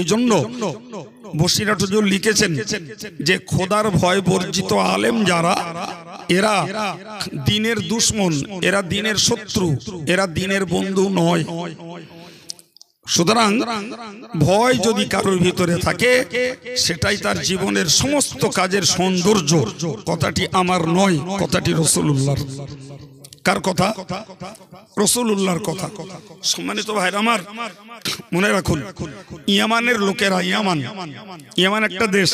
এজন্য বসিরাট হুজুর লিখেছেন যে খোদার ভয় বর্জিত আলেম যারা, এরা দ্বীনের দুশমন, এরা দ্বীনের শত্রু, এরা দ্বীনের বন্ধু নয়। সুতরাং ভয় যদি কারোর ভিতরে থাকে সেটাই তার জীবনের সমস্ত কাজের সৌন্দর্য। কথাটি আমার নয়, কথাটি রাসূলুল্লাহর। কার কথা? রাসূলুল্লাহর কথা। সম্মানিত ভাইরা আমার, মনে রাখুন, ইয়ামানের লোকেরা, ইয়ামান একটা দেশ,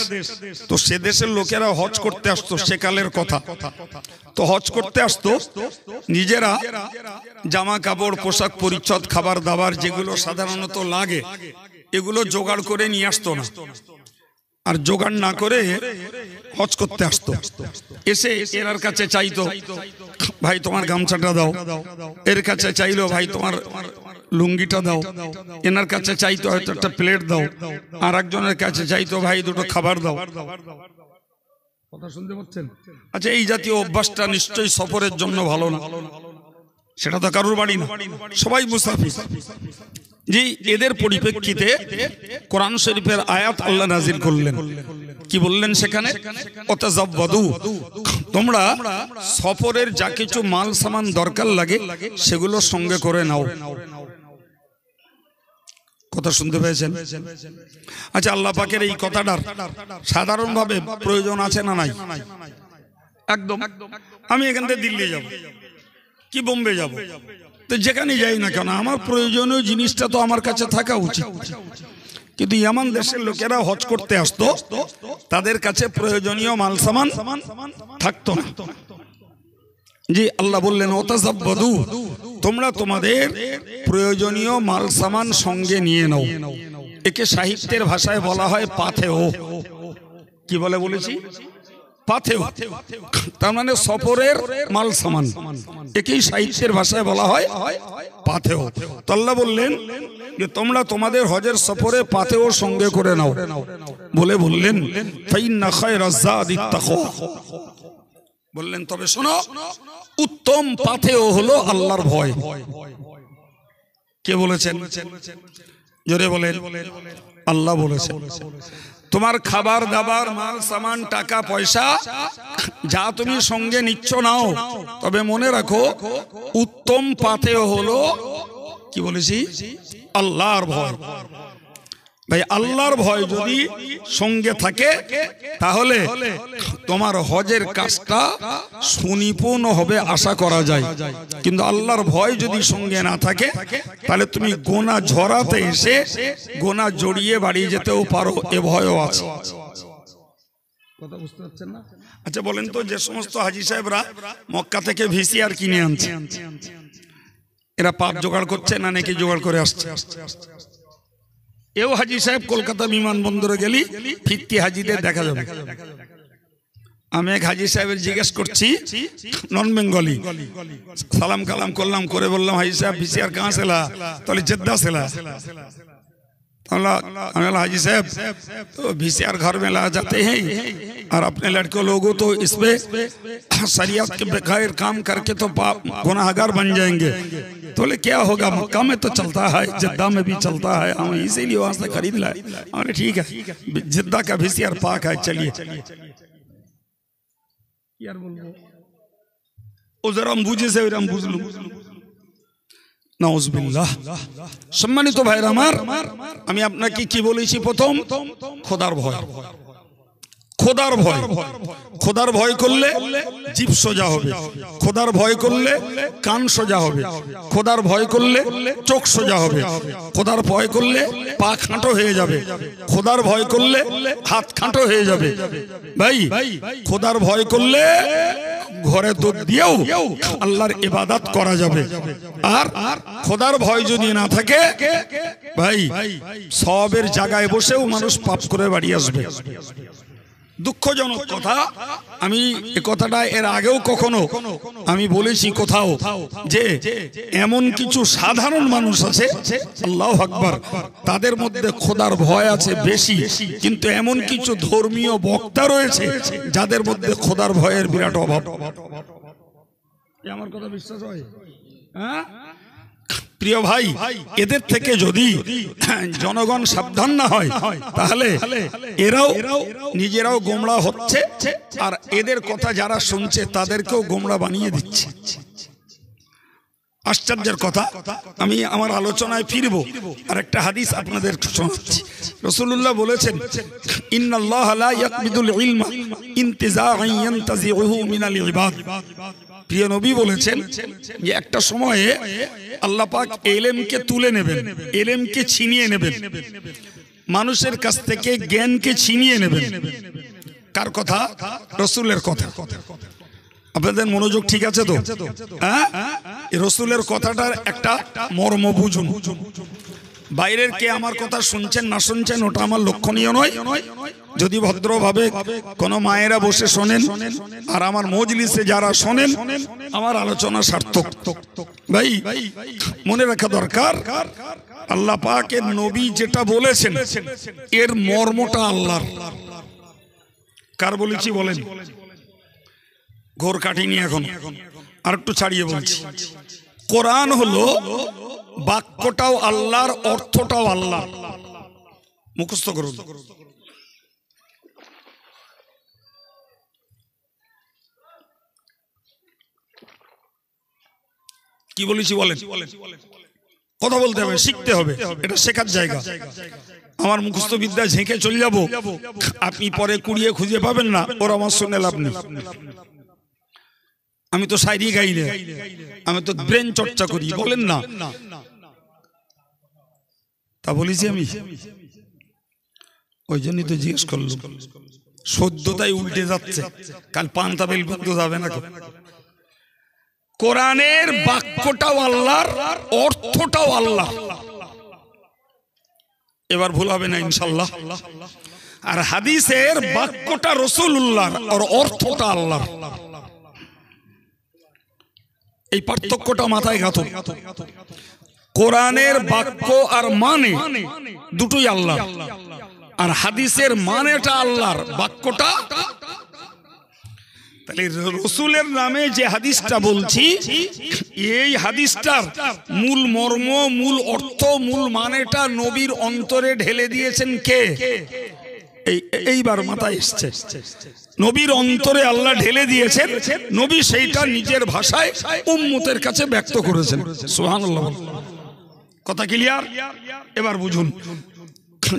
তো সে দেশের লোকেরা হজ করতে আসতো, সেকালের কথা। তো হজ করতে আসতো, নিজেরা জামা কাপড়, পোশাক পরিচ্ছদ, খাবার দাবার যেগুলো সাধারণত লাগে এগুলো জোগাড় করে নিয়ে আসতো না, আর জোগাড় না করে হজ করতে আসতো। এসে এর কাছে চাইতো, ভাই তোমার গামছাটা দাও। এর কাছে চাইলো, ভাই তোমার লুঙ্গিটা দাও। এনার কাছে চাইতো হয়তো একটা প্লেট দাও। আর একজনের কাছে চাইতো, ভাই দুটো খাবার দাও। কথা শুনতে পাচ্ছেন? আচ্ছা, এই জাতীয় অভ্যাসটা নিশ্চয়ই সফরের জন্য ভালো না। সেটা তো কারোর বাড়ি না, সবাই মুসাফির। জি, এদের পরিপ্রেক্ষিতে কোরআন শরীফের আয়াত আল্লাহ নাজিল করলেন। কি বললেন সেখানে? ওয়াতাযাওয়াদু, তোমরা সফরের যা কিছু মাল সামান দরকার লাগে সেগুলো সঙ্গে করে নাও। কথা শুনতে পেয়েছেন? আচ্ছা, আল্লাহ পাকের এই কথাটার সাধারণভাবে প্রয়োজন আছে না নাই? একদম। আমি এখান থেকে দিল্লি যাব কি বোম্বে যাব, তো যেখানে যাই না কেন আমার প্রয়োজনীয় জিনিসটা তো আমার কাছে থাকা উচিত। কিন্তু ইয়ামান দেশের লোকেরা হজ করতে আসতো, তাদের কাছে প্রয়োজনীয় মাল সামান থাকতো না। জি, আল্লাহ বললেন ওয়াতাযাওয়াদু, তোমরা তোমাদের প্রয়োজনীয় মাল সামান সঙ্গে নিয়ে নাও। একে সাহিত্যের ভাষায় বলা হয় পাথেও। কি বলে বলেছি? পাথেও। তার মানে সফরের মাল সামান, একেই সাহিত্যের ভাষায় বলা হয় পাথেও। তো আল্লাহ বললেন যে তোমরা তোমাদের হজের সফরে পাথেও সঙ্গে করে নাও। বলে বললেন ফাইন্না খায়রাজ যাদিত তাকওয়া, বললেন তবে শোনো, উত্তম পাথেও হলো আল্লাহর ভয়। কে বলেছেন? জোরে বলেন। আল্লাহ বলেছেন। তোমার খাবার দাবার, মাল সামান, টাকা পয়সা যা তুমি সঙ্গে নিচ্ছ নাও, তবে মনে রাখো উত্তম পাথেও হলো, কি বলেছি? আল্লাহর ভয়। ভাই, আল্লাহর ভয় যদি সঙ্গে থাকে তাহলে তোমার হজের কাজটা সুনিপুণ হবে আশা করা যায়। কিন্তু আল্লাহর ভয় যদি সঙ্গে না থাকে তাহলে তুমি গোনা ঝরাতে এসে গোনা জড়িয়ে বাড়ি যেতেও পারো, এ ভয়ও আছে। কথা বুঝতে পারছেন না? আচ্ছা বলেন তো, যে সমস্ত হাজী সাহেবরা মক্কা থেকে ভিসিআর কিনে আনছে, এরা পাপ জোগাড় করছে না নাকি জোগাড় করে আসছে? এও হাজী সাহেব কলকাতা বিমানবন্দরে গেলি ফিরতি হাজিদের দেখা যাবে। আমি এক হাজী সাহেবের জিজ্ঞেস করছি, নন বেঙ্গলি, সালাম কালাম করলাম, করে বললাম हाजी साहब ভিসিআর कहाँ से ला? तो जद्दा से ला। हाजी साहब तो वीसीआर घर में ला जाते हैं और अपने लड़के लोगों तो इसमें शरीयत के बगैर काम करके तो गुनाहगार बन जाएंगे। तो बोले क्या होगा, मक्का में तो चलता है, जद्दा में भी चलता है, हम इसीलिए वहां से खरीद लाए। अरे ठीक है, जद्दा का वीसीआर पाक है, चलिए। यार बोलो ওদের বুঝেছে, ওইরকম বুঝলুম। নাউজুবিল্লাহ। সম্মানিত ভাইরা আমার, আমি আপনাকে কি বলেছি? প্রথম খোদার ভয়। খোদার ভয়, খোদার ভয় করলে জিভ সোজা হবে, খোদার ভয় করলে কান সোজা হবে, খোদার ভয় করলে চোখ সোজা হবে, খোদার ভয় করলে পা খাঁটো হয়ে যাবে, খোদার ভয় করলে হাত খাঁটো হয়ে যাবে। ভাই, খোদার ভয় করলে ঘরে দুধ দিয়েও আল্লাহর ইবাদত করা যাবে। আর খোদার ভয় যদি না থাকে ভাই, সওয়াবের জায়গায় বসেও মানুষ পাপ করে বাড়ি আসবে। দুঃখজনক কথা, আমি এ কথাটা এর আগেও কখনো আমি বলেছি কোথাও, যে এমন কিছু সাধারণ মানুষ আছে, আল্লাহু আকবার, তাদের মধ্যে খোদার ভয় আছে বেশি, কিন্তু এমন কিছু ধর্মীয় বক্তা রয়েছে যাদের মধ্যে খোদার ভয়ের বিরাট অভাব। আমার কথা বিশ্বাস হয়? হ্যাঁ, প্রিয় ভাই, এদের থেকে যদি জনগণ সাবধান না হয় তাহলে এরাও নিজেরাও গোমড়া হচ্ছে, আর এদের কথা যারা শুনছে তাদেরকেও গোমড়া বানিয়ে দিচ্ছে। আশ্চর্যের কথা, আমি আমার আলোচনায় ফিরবো আর একটা হাদিস আপনাদের শোনাচ্ছি। রাসূলুল্লাহ বলেছেন, ইন্নাল্লাহ লা ইয়াকবিদুল ইলমা ইনতিজাআন ইয়ানতাজিউহু মিনাল ইবাদ। প্রিয় নবী বলেছেন যে একটা সময়ে আল্লাহ পাক ইলমকে তুলে নেবেন, ইলমকে ছিনিয়ে নেবেন, মানুষের কাছ থেকে জ্ঞানকে ছিনিয়ে নেবেন। কার কথা? রাসূলের কথা। আপনাদের মনোযোগ ঠিক আছে তো? হ্যাঁ, রাসূলের কথাটার একটা মর্ম বুঝুন। বাইরের কে আমার কথা শুনছেন না শুনছেন ওটা আমার লক্ষণীয় নয়। যদি ভদ্রভাবে কোনো মায়েরা বসে শোনেন আর আমার মজলিসে যারা শোনেন, আমার আলোচনা সার্থক। ভাই মনে রাখা দরকার, আল্লাহ পাকের নবী যেটা বলেছেন এর মর্মটা আল্লাহর। কার বলেছি বলেন? ঘোর কাটিনি এখন, আর একটু ছাড়িয়ে বলছি। কোরআন হলো বাক্যটাও আল্লাহর, অর্থটাও আল্লাহর। মুখস্থ করুন। কি বলেছি বলেন? কথা বলতে হবে, শিখতে হবে, এটা শেখার জায়গা। আমার মুখস্থ বিদ্যা ঝেঁকে চলে যাব, আপনি পরে কুড়িয়ে খুঁজে পাবেন না, ওর আমার শুনে লাভ নেই। আমি তো শায়রি গাই না, আমি তো ব্রেন চর্চা করি, বলেন না? তা বলেছি আমি, ওই জন্যই তো জিজ্ঞেস করলাম। সদ্যতাই উল্টে যাচ্ছে, কাল পান্তা বেল বন্ধ যাবে না। কোরআনের বাক্যটাও আল্লাহর, অর্থটাও আল্লাহ। এবার ভুল হবে না ইনশাআল্লাহ। আর হাদিসের বাক্যটা রাসূলুল্লাহর আর অর্থটা আল্লাহর। এই পার্থক্যটা মাথায় গাঁথো। কোরআনের বাক্য আর মানে দুটোই আল্লাহ, আর হাদিসের মানেটা আল্লাহর, বাক্যটা। তাহলে রাসূলের নামে যে হাদিসটা বলছি, এই হাদিসটার মূল মর্ম, মূল অর্থ, মূল মানেটা নবীর অন্তরে ঢেলে দিয়েছেন কে? এইবার মাথায় এসছে। নবীর অন্তরে আল্লাহ ঢেলে দিয়েছেন, নবী সেইটা নিজের ভাষায় উম্মতের কাছে ব্যক্ত করেছেন। সুবহানাল্লাহ। কথা ক্লিয়ার? এবার বুঝুন।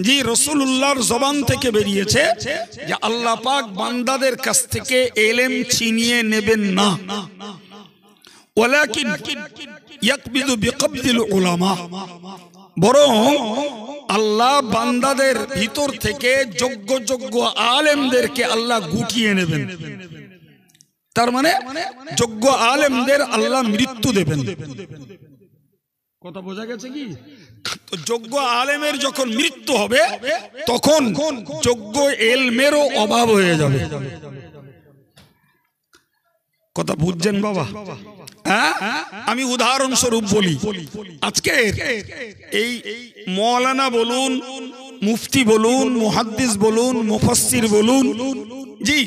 জি, রাসূলুল্লাহর জবান থেকে বেরিয়েছে যে আল্লাহ পাক বান্দাদের কাছ থেকে ইলম ছিনিয়ে নেবেন না, ওয়ালাকিন ইয়াকবিদু বিকবদিল উলামা। বরং আল্লাহ বান্দাদের ভিতর থেকে যোগ্য যোগ্য আলেমদেরকে আল্লাহ গুটিয়ে নেবেন। তার মানে যোগ্য আলেমদের আল্লাহ মৃত্যু দেবেন। কথা বোঝা গেছে কি? তো যোগ্য আলেমের যখন মৃত্যু হবে তখন যোগ্য ইলমেরও অভাব হয়ে যাবে। কথা বুঝছেন বাবা? হ্যাঁ, আমি উদাহরণস্বরূপ বলি। আজকে এই মৌলানা বলুন, মুফতি বলুন, মুহাদ্দিস বলুন, মুফাসসির বলুন, জি,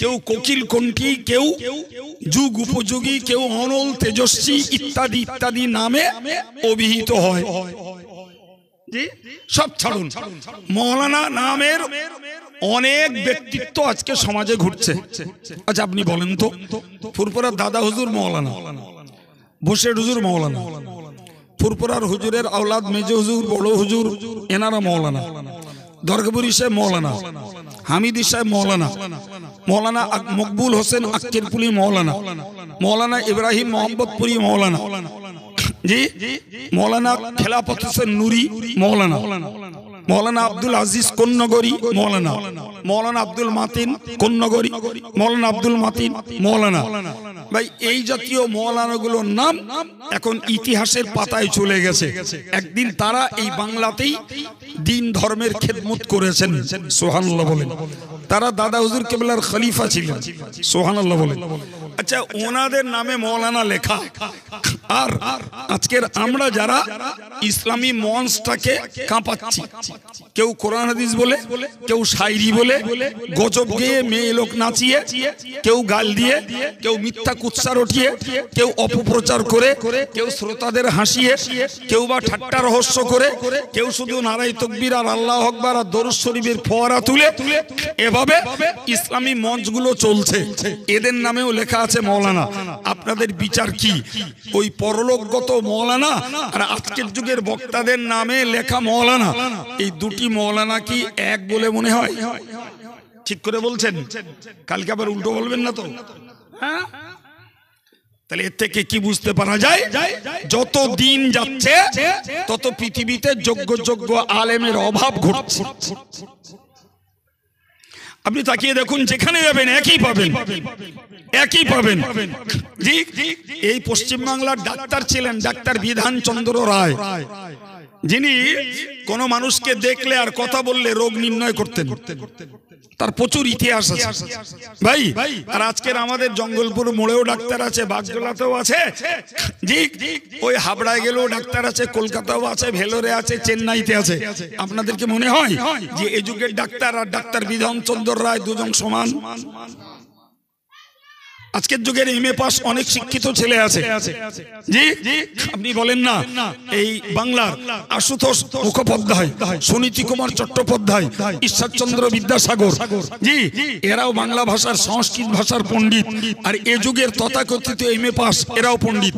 কেউ কোকিল কণ্ঠী, কেউ যুগ উপযোগী, কেউ অনল তেজস্বী ইত্যাদি ইত্যাদি নামে অভিহিত হয়। জি, সব ছাড়ুন, মৌলানা নামের অনেক ব্যক্তিত্ব আজকে সমাজে ঘুরছে। আচ্ছা আপনি বলেন তো, ফুরফুরার দাদা হুজুর মৌলানা, বসের হুজুর মৌলানা, ফুরফুরার হুজুরের আওলাদ মেজো হুজুর, বড় হুজুর, এনারা মৌলানা, দরগাপুরি সাহেব মৌলানা, হামিদি সাহেব মৌলানা, মৌলানা মকবুল হোসেন আক্কেরপুলি মৌলানা, মৌলানা ইব্রাহিম মোহাম্মদপুরি মৌলানা, জি, মৌলানা খেলাফত হোসেন নুরি মৌলানা, মৌলানা আব্দুল আজিজ কোন্নগরী মৌলানা, মৌলানা আব্দুল মাতিন কোন্নগরী, মৌলানা আব্দুল মাতিন মৌলানা। ভাই এই জাতীয় মৌলানাগুলোর নাম এখন ইতিহাসের পাতায় চলে গেছে। একদিন তারা এই বাংলাতেই দিন ধর্মের খেদমত করেছেন। সুবহানাল্লাহ বলেন। তারা দাদা হুজুর কেবলার খলিফা ছিলেন। সুবহানাল্লাহ বলেন। আচ্ছা, ওনাদের নামে মৌলানা লেখা, আর আজকের আমরা যারা ইসলামী মঞ্চটাকে কাঁপাচ্ছি, কেউ কোরআন হাদিস বলে, কেউ শায়রি বলে, গজব গেয়ে মেয়ে লোক নাচিয়ে, কেউ গাল দিয়ে, কেউ মিথ্যা কুৎসা রটিয়ে, কেউ অপপ্রচার করে, কেউ শ্রোতাদের হাসিয়ে, কেউ বা ঠাট্টা রহস্য করে, কেউ শুধু নারাই তাকবীর আর আল্লাহু আকবার আর দরুদ শরীফের ফোয়ারা তুলে, এভাবে ইসলামী মঞ্চগুলো চলছে। এদের নামেও লেখা আছে মৌলানা। আপনাদের বিচার কি? ওই পরলোকগত মৌলানা আর আজকের যুগের বক্তাদের নামে লেখা মৌলানা, এই দুটি মৌলানা কি এক বলে মনে হয়? ঠিক করে বলছেন? কালকে আবার উল্টো বলবেন না তো? হ্যাঁ, তাহলে এর থেকে কি বুঝতে পারা যায়? যত দিন যাচ্ছে তত পৃথিবীতে যোগ্য যোগ্য আলেমের অভাব ঘটছে। আপনি তাকিয়ে দেখুন, যেখানে যাবেন একই পাবেন, একই পাবেন। জি, এই পশ্চিমবাংলার ডাক্তার ছিলেন ডাক্তার বিধানচন্দ্র রায়, যিনি কোন মানুষকে দেখলে আর কথা বললে রোগ নির্ণয় করতেন। তার প্রচুর ইতিহাস আছে ভাই। আর আজকের আমাদের জঙ্গলপুর মোড়েও ডাক্তার আছে, বাগজোলাতেও আছে, জি, ওই হাবড়ায় গেলেও ডাক্তার আছে, কলকাতাও আছে, ভেলোরে আছে, চেন্নাইতে আছে। আপনাদেরকে মনে হয় যে এই যুগের ডাক্তার আর ডাক্তার বিধানচন্দ্র রায় দুজন সমান? আজকের যুগের এমএ পাস অনেক শিক্ষিত ছেলে আছে, জি, আপনি বলেন না এই বাংলার আশুতোষ মুখোপাধ্যায়, সুনীতি কুমার চট্টোপাধ্যায়, ঈশ্বরচন্দ্র বিদ্যাসাগর, জি, এরাও বাংলা ভাষার সংস্কৃত ভাষার পণ্ডিত। আর এ যুগের তথাকথিত এমএ পাস এরাও পণ্ডিত।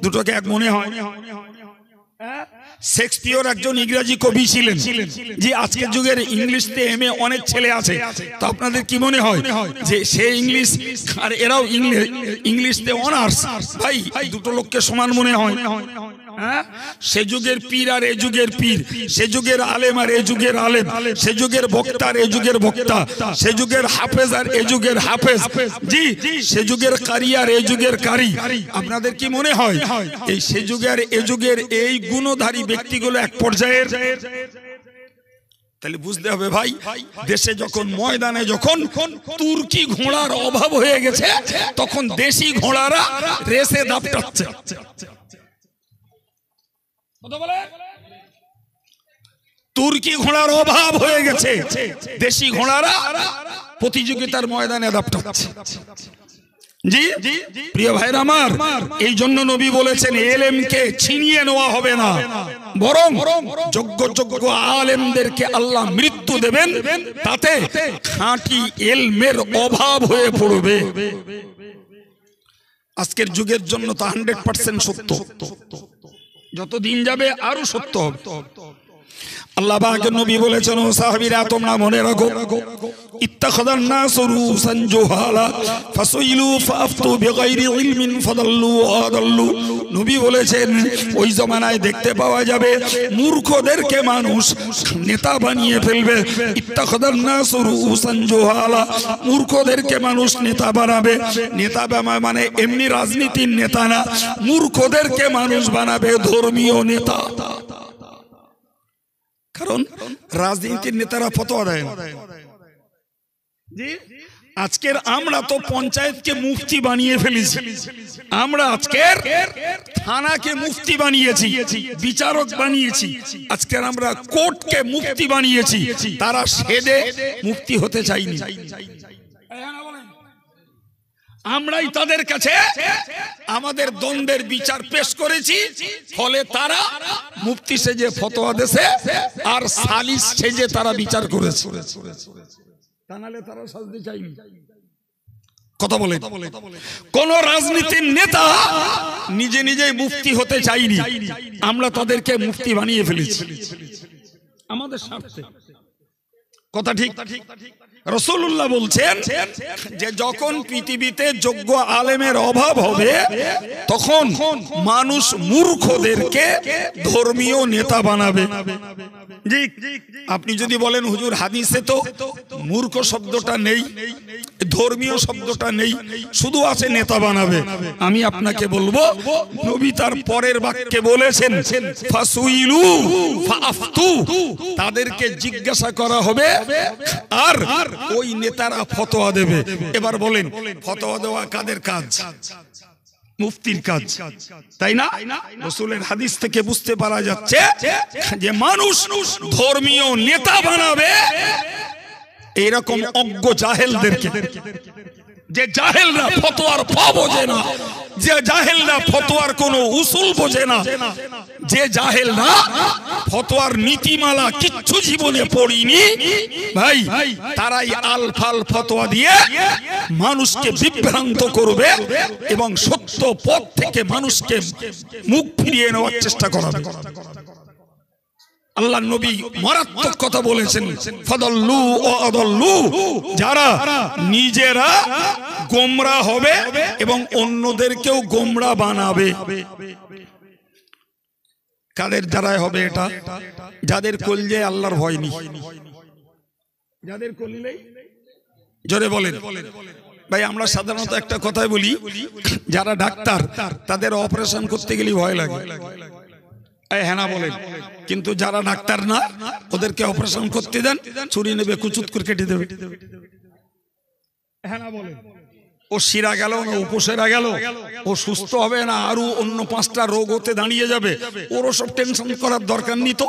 দুটোকে এক মনে হয়? শেক্সপিয়র একজন ইংরেজি কবি ছিলেন, যে আজকের যুগের ইংলিশতে এমএ অনেক ছেলে আছে। তো আপনাদের কি মনে হয় যে সে ইংলিশ আর এরাও ইংলিশতে অনার্স? ভাই, দুটো লোককে সমান মনে হয়? সে যুগের পীর আর এ যুগের পীর, সে যুগের আলেম আর এ যুগের আলেম, সে যুগের বক্তা আর এ যুগের বক্তা, সে যুগের হাফেজ আর এ যুগের হাফেজ, জি, সে যুগের কারি আর এ যুগের কারি। আপনাদের কি মনে হয় এই সে যুগের এ যুগের এই গুণধারী ব্যক্তিগুলো এক পর্যায়ের? তাহলে বুঝতে হবে ভাই, দেশে যখন ময়দানে যখন তুর্কি ঘোড়ার অভাব হয়ে গেছে, তখন দেশি ঘোড়ারা রেসে দাপটাচ্ছে। তুর্কি ঘোড়ার অভাব হয়ে গেছে, দেশি ঘোড়ারা প্রতিযোগিতার ময়দানে দাপটাচ্ছে। জি, প্রিয় ভাইরা আমার, এই জন্য নবী বলেছেন এলেমকে ছিনিয়ে নেওয়া হবে না, বরং যোগ্য যোগ্য আলেমদেরকে আল্লাহ মৃত্যু দেবেন, তাতে খাঁটি এলমের অভাব হয়ে পড়বে। আজকের যুগের জন্য তা 100% সত্য, যত দিন যাবে আরো সত্য হবে। আল্লাহ পাকের নবী বলেছেন, ও সাহাবীরা তোমরা মনে রাখো, ইত্তাখাযান নাসু রুসান জুহালা ফাসাইলু ফাফতু বিগাইরি ইলমিন ফাদাল্লু আদাল্লু। নবী বলেছেন ওই জমানায় দেখতে পাওয়া যাবে মূর্খদেরকে মানুষ নেতা বানিয়ে ফেলবে। ইত্তাখাযান নাসু রুসান জুহালা, মূর্খদেরকে মানুষ নেতা বানাবে। নেতা মানে এমনি রাজনীতির নেতা না, মূর্খদেরকে মানুষ বানাবে ধর্মীয় নেতা। কারণ রাজনীতির নেতারা ফতোয়া দেয় না। আজকের আমরা তো পঞ্চায়েতকে মুফতি বানিয়ে ফেলেছি, আমরা আজকের থানাকে মুফতি বানিয়েছি, বিচারক বানিয়েছি, আজকের আমরা কোর্টকে মুফতি বানিয়েছি। তারা সেদে মুফতি হতে চাইনি, আমরাই তাদের কাছে আমাদের দ্বন্দ্বের বিচার পেশ করেছি। ফলে তারা মুফতি সেজে ফতোয়া দেশে আর সালিস সেজে তারা বিচার করেছে। তা নাহলে তারা সাজতে চাইনি। কথা বলে কোন রাজনীতির নেতা নিজে নিজেই মুফতি হতে চাইনি, আমরা তাদেরকে মুফতি বানিয়ে ফেলেছি আমাদের স্বার্থে। কথা ঠিক? রাসূলুল্লাহ বলছেন যে যখন পৃথিবীতে যোগ্য আলেমের অভাব হবে, তখন মানুষ মূর্খদেরকে ধর্মীয় নেতা বানাবে। জি, আপনি যদি বলেন হুজুর হাদিসে তো মূর্খ শব্দটা নেই, ধর্মীয় শব্দটা নেই, শুধু আছে নেতা বানাবে। আমি আপনাকে বলবো নবী তার পরের বাক্যে বলেছেন ফাসুইলু ফাআফতু, তাদেরকে জিজ্ঞাসা করা হবে আর ওই নেতারা ফতোয়া দেবে। এবার বলেন ফতোয়া দেওয়া কাদের কাজ? মুফতির কাজ, তাই না? রাসূলের হাদিস থেকে বুঝতে পারা যাচ্ছে যে মানুষ ধর্মীয় নেতা বানাবে এরকম অজ্ঞ জাহেলদেরকে, যে জাহেলরা ফতোয়ার ফা বোঝে না, যে জাহেলরা ফতোয়ার কোনো উসুল বোঝে না, যে জাহেলরা ফতোয়ার নীতিমালা কিচ্ছু জীবনে পড়িনি, ভাই তারাই আলফাল ফতোয়া দিয়ে মানুষকে বিভ্রান্ত করবে এবং সত্য পথ থেকে মানুষকে মুখ ফিরিয়ে নেওয়ার চেষ্টা করাবে। আল্লাহ নবী মারাত্মক কথা বলেছেন, ফাদাল্লু ও আদাল্লু, যারা নিজেরা গোমরা হবে এবং অন্যদেরকেও গোমরা বানাবে। কাদের দ্বারাই হবে এটা? যাদের কলজে আল্লাহর ভয় নেই, যাদের কলজেই, জোরে বলেন ভাই। আমরা সাধারণত একটা কথাই বলি, যারা ডাক্তার তাদের অপারেশন করতে গেলে ভয় লাগে, হ্যাঁ না বলেন, কিন্তু যারা ডাক্তার না ওদেরকে অপারেশন করতে দেন, ছুরি নেবে, কুচুত করে কেটে দেবে, হ্যাঁ না বলেন। ও শিরা গেল না উপসেরা গেল, ও সুস্থ হবে না আরো অন্য 5টা রোগ হতে দাঁড়িয়ে যাবে, ওরও সব টেনশন করার দরকার নেই। তো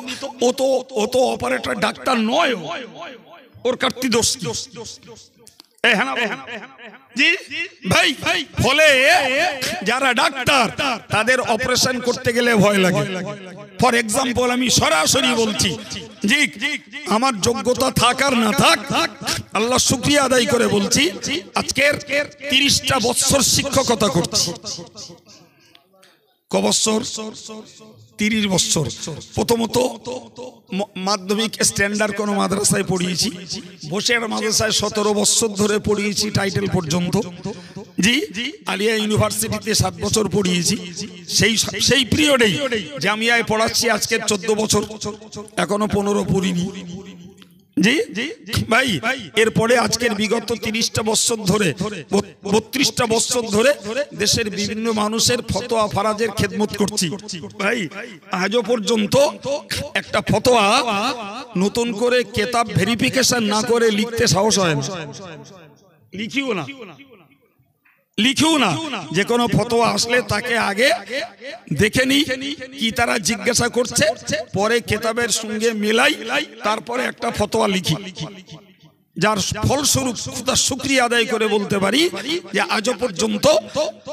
ও তো অপারেটর ডাক্তার নয়, ওর কাটতি দোষ। জি ভাই, ফলে যারা ডাক্তার তাদের অপারেশন করতে গেলে ভয় লাগে। ফর এক্সাম্পল আমি সরাসরি বলছি, জি আমার যোগ্যতা থাক আর না থাক, আল্লাহ শুকরিয়া আদায় করে বলছি, আজকের 30টা বছর শিক্ষকতা করছি। ক বছর? 30 বছর। প্রথমত মাধ্যমিক স্ট্যান্ডার্ড কোন মাদ্রাসায় পড়িয়েছি, বসের মাদ্রাসায় 17 বছর ধরে পড়িয়েছি টাইটেল পর্যন্ত। জি আলিয়া ইউনিভার্সিটিতে 7 বছর পড়িয়েছি। সেই পিরিয়ডেই জামিয়ায় পড়াচ্ছি আজকে 14 বছর, এখনো 15 পড়িনি। জি ভাই, এরপরে আজকের বিগত 30টা বছর ধরে 32টা বছর ধরে দেশের বিভিন্ন মানুষের ফতোয়া ফারাজের খেদমত করছি। ভাই আজও পর্যন্ত একটা ফতোয়া নতুন করে কিতাব ভেরিফিকেশন না করে লিখতে সাহস হয় না, লিখিও না। যে কোনো ফতোয়া আসলে তাকে আগে দেখে নি কি তারা জিজ্ঞাসা করছে, পরে কিতাবের সঙ্গে মিলাই তারপরে একটা ফতোয়া লিখি, যার ফলস্বরূপ খোদার শুকরিয়া আদায় করে বলতে পারি যে আজও পর্যন্ত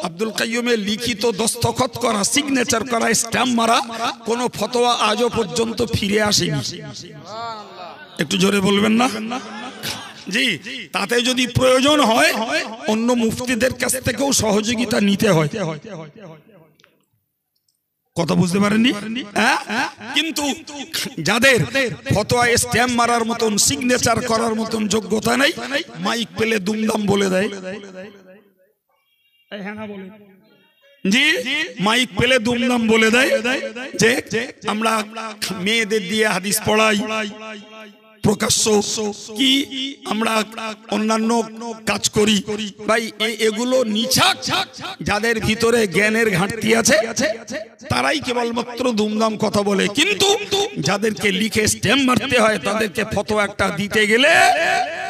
আব্দুল কাইয়ুমের লিখিত দস্তখত করা, সিগনেচার করা, স্ট্যাম্প মারা কোন ফতোয়া আজও পর্যন্ত ফিরে আসেনি। একটু জোরে বলবেন না? জি, তাতে যদি প্রয়োজন হয় অন্য মুফতিদের কাছ থেকেও সহযোগিতা নিতে হয়। কথা বুঝতে পারেননি? কিন্তু যাদের ফতোয়া স্ট্যাম্প মারার মতন, সিগনেচার করার মতন যোগ্যতা নেই, মাইক পেলে দুমদাম বলে দেয়। জি মাইক পেলে দুমদাম বলে দেয় যে আমরা মেয়েদের দিয়ে হাদিস পড়াই, প্রকাশ্য কি আমরা অন্যান্য কাজ করি। ভাই এগুলো নিছক যাদের ভিতরে জ্ঞানের ঘাটতি আছে তারাই কেবলমাত্র দুমদাম কথা বলে, কিন্তু যাদেরকে লিখে স্ট্যাম্প মারতে হয় তাদেরকে ফতোয়া একটা দিতে গেলে